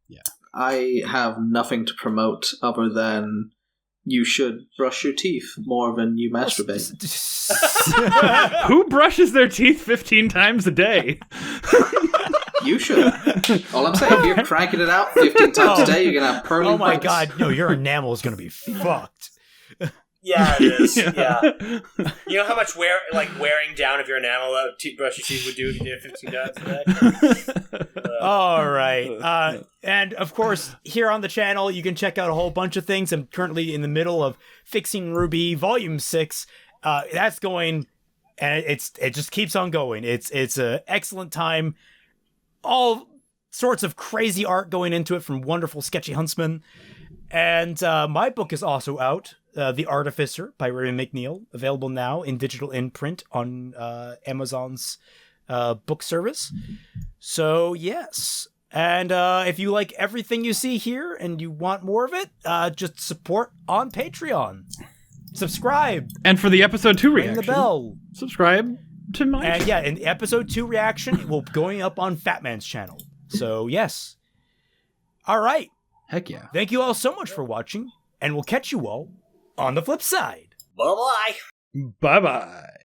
Yeah. I have nothing to promote other than you should brush your teeth more than you masturbate. Who brushes their teeth 15 times a day? You should. All I'm saying, if you're cranking it out 15 times a day, you're going to have pearly Oh my whites. God, no, your enamel is going to be fucked. Yeah, it is. Yeah. You know how much wearing down of your enamel brush your teeth would do if you did it 15 times a day? All right. And of course, here on the channel, you can check out a whole bunch of things. I'm currently in the middle of fixing RWBY Volume 6. That's going, and it just keeps on going. It's an excellent time. All sorts of crazy art going into it from wonderful sketchy huntsmen. And my book is also out, The Artificer by Raymond McNeil, available now in digital imprint on Amazon's book service. So, yes. And if you like everything you see here and you want more of it, just support on Patreon. Subscribe. And for the episode 2 reaction, ring the bell. Subscribe to my channel. Yeah, in the episode 2 reaction, it will be going up on Fatman's channel. So, yes. All right. Heck yeah. Thank you all so much for watching, and we'll catch you all on the flip side. Bye-bye. Bye-bye.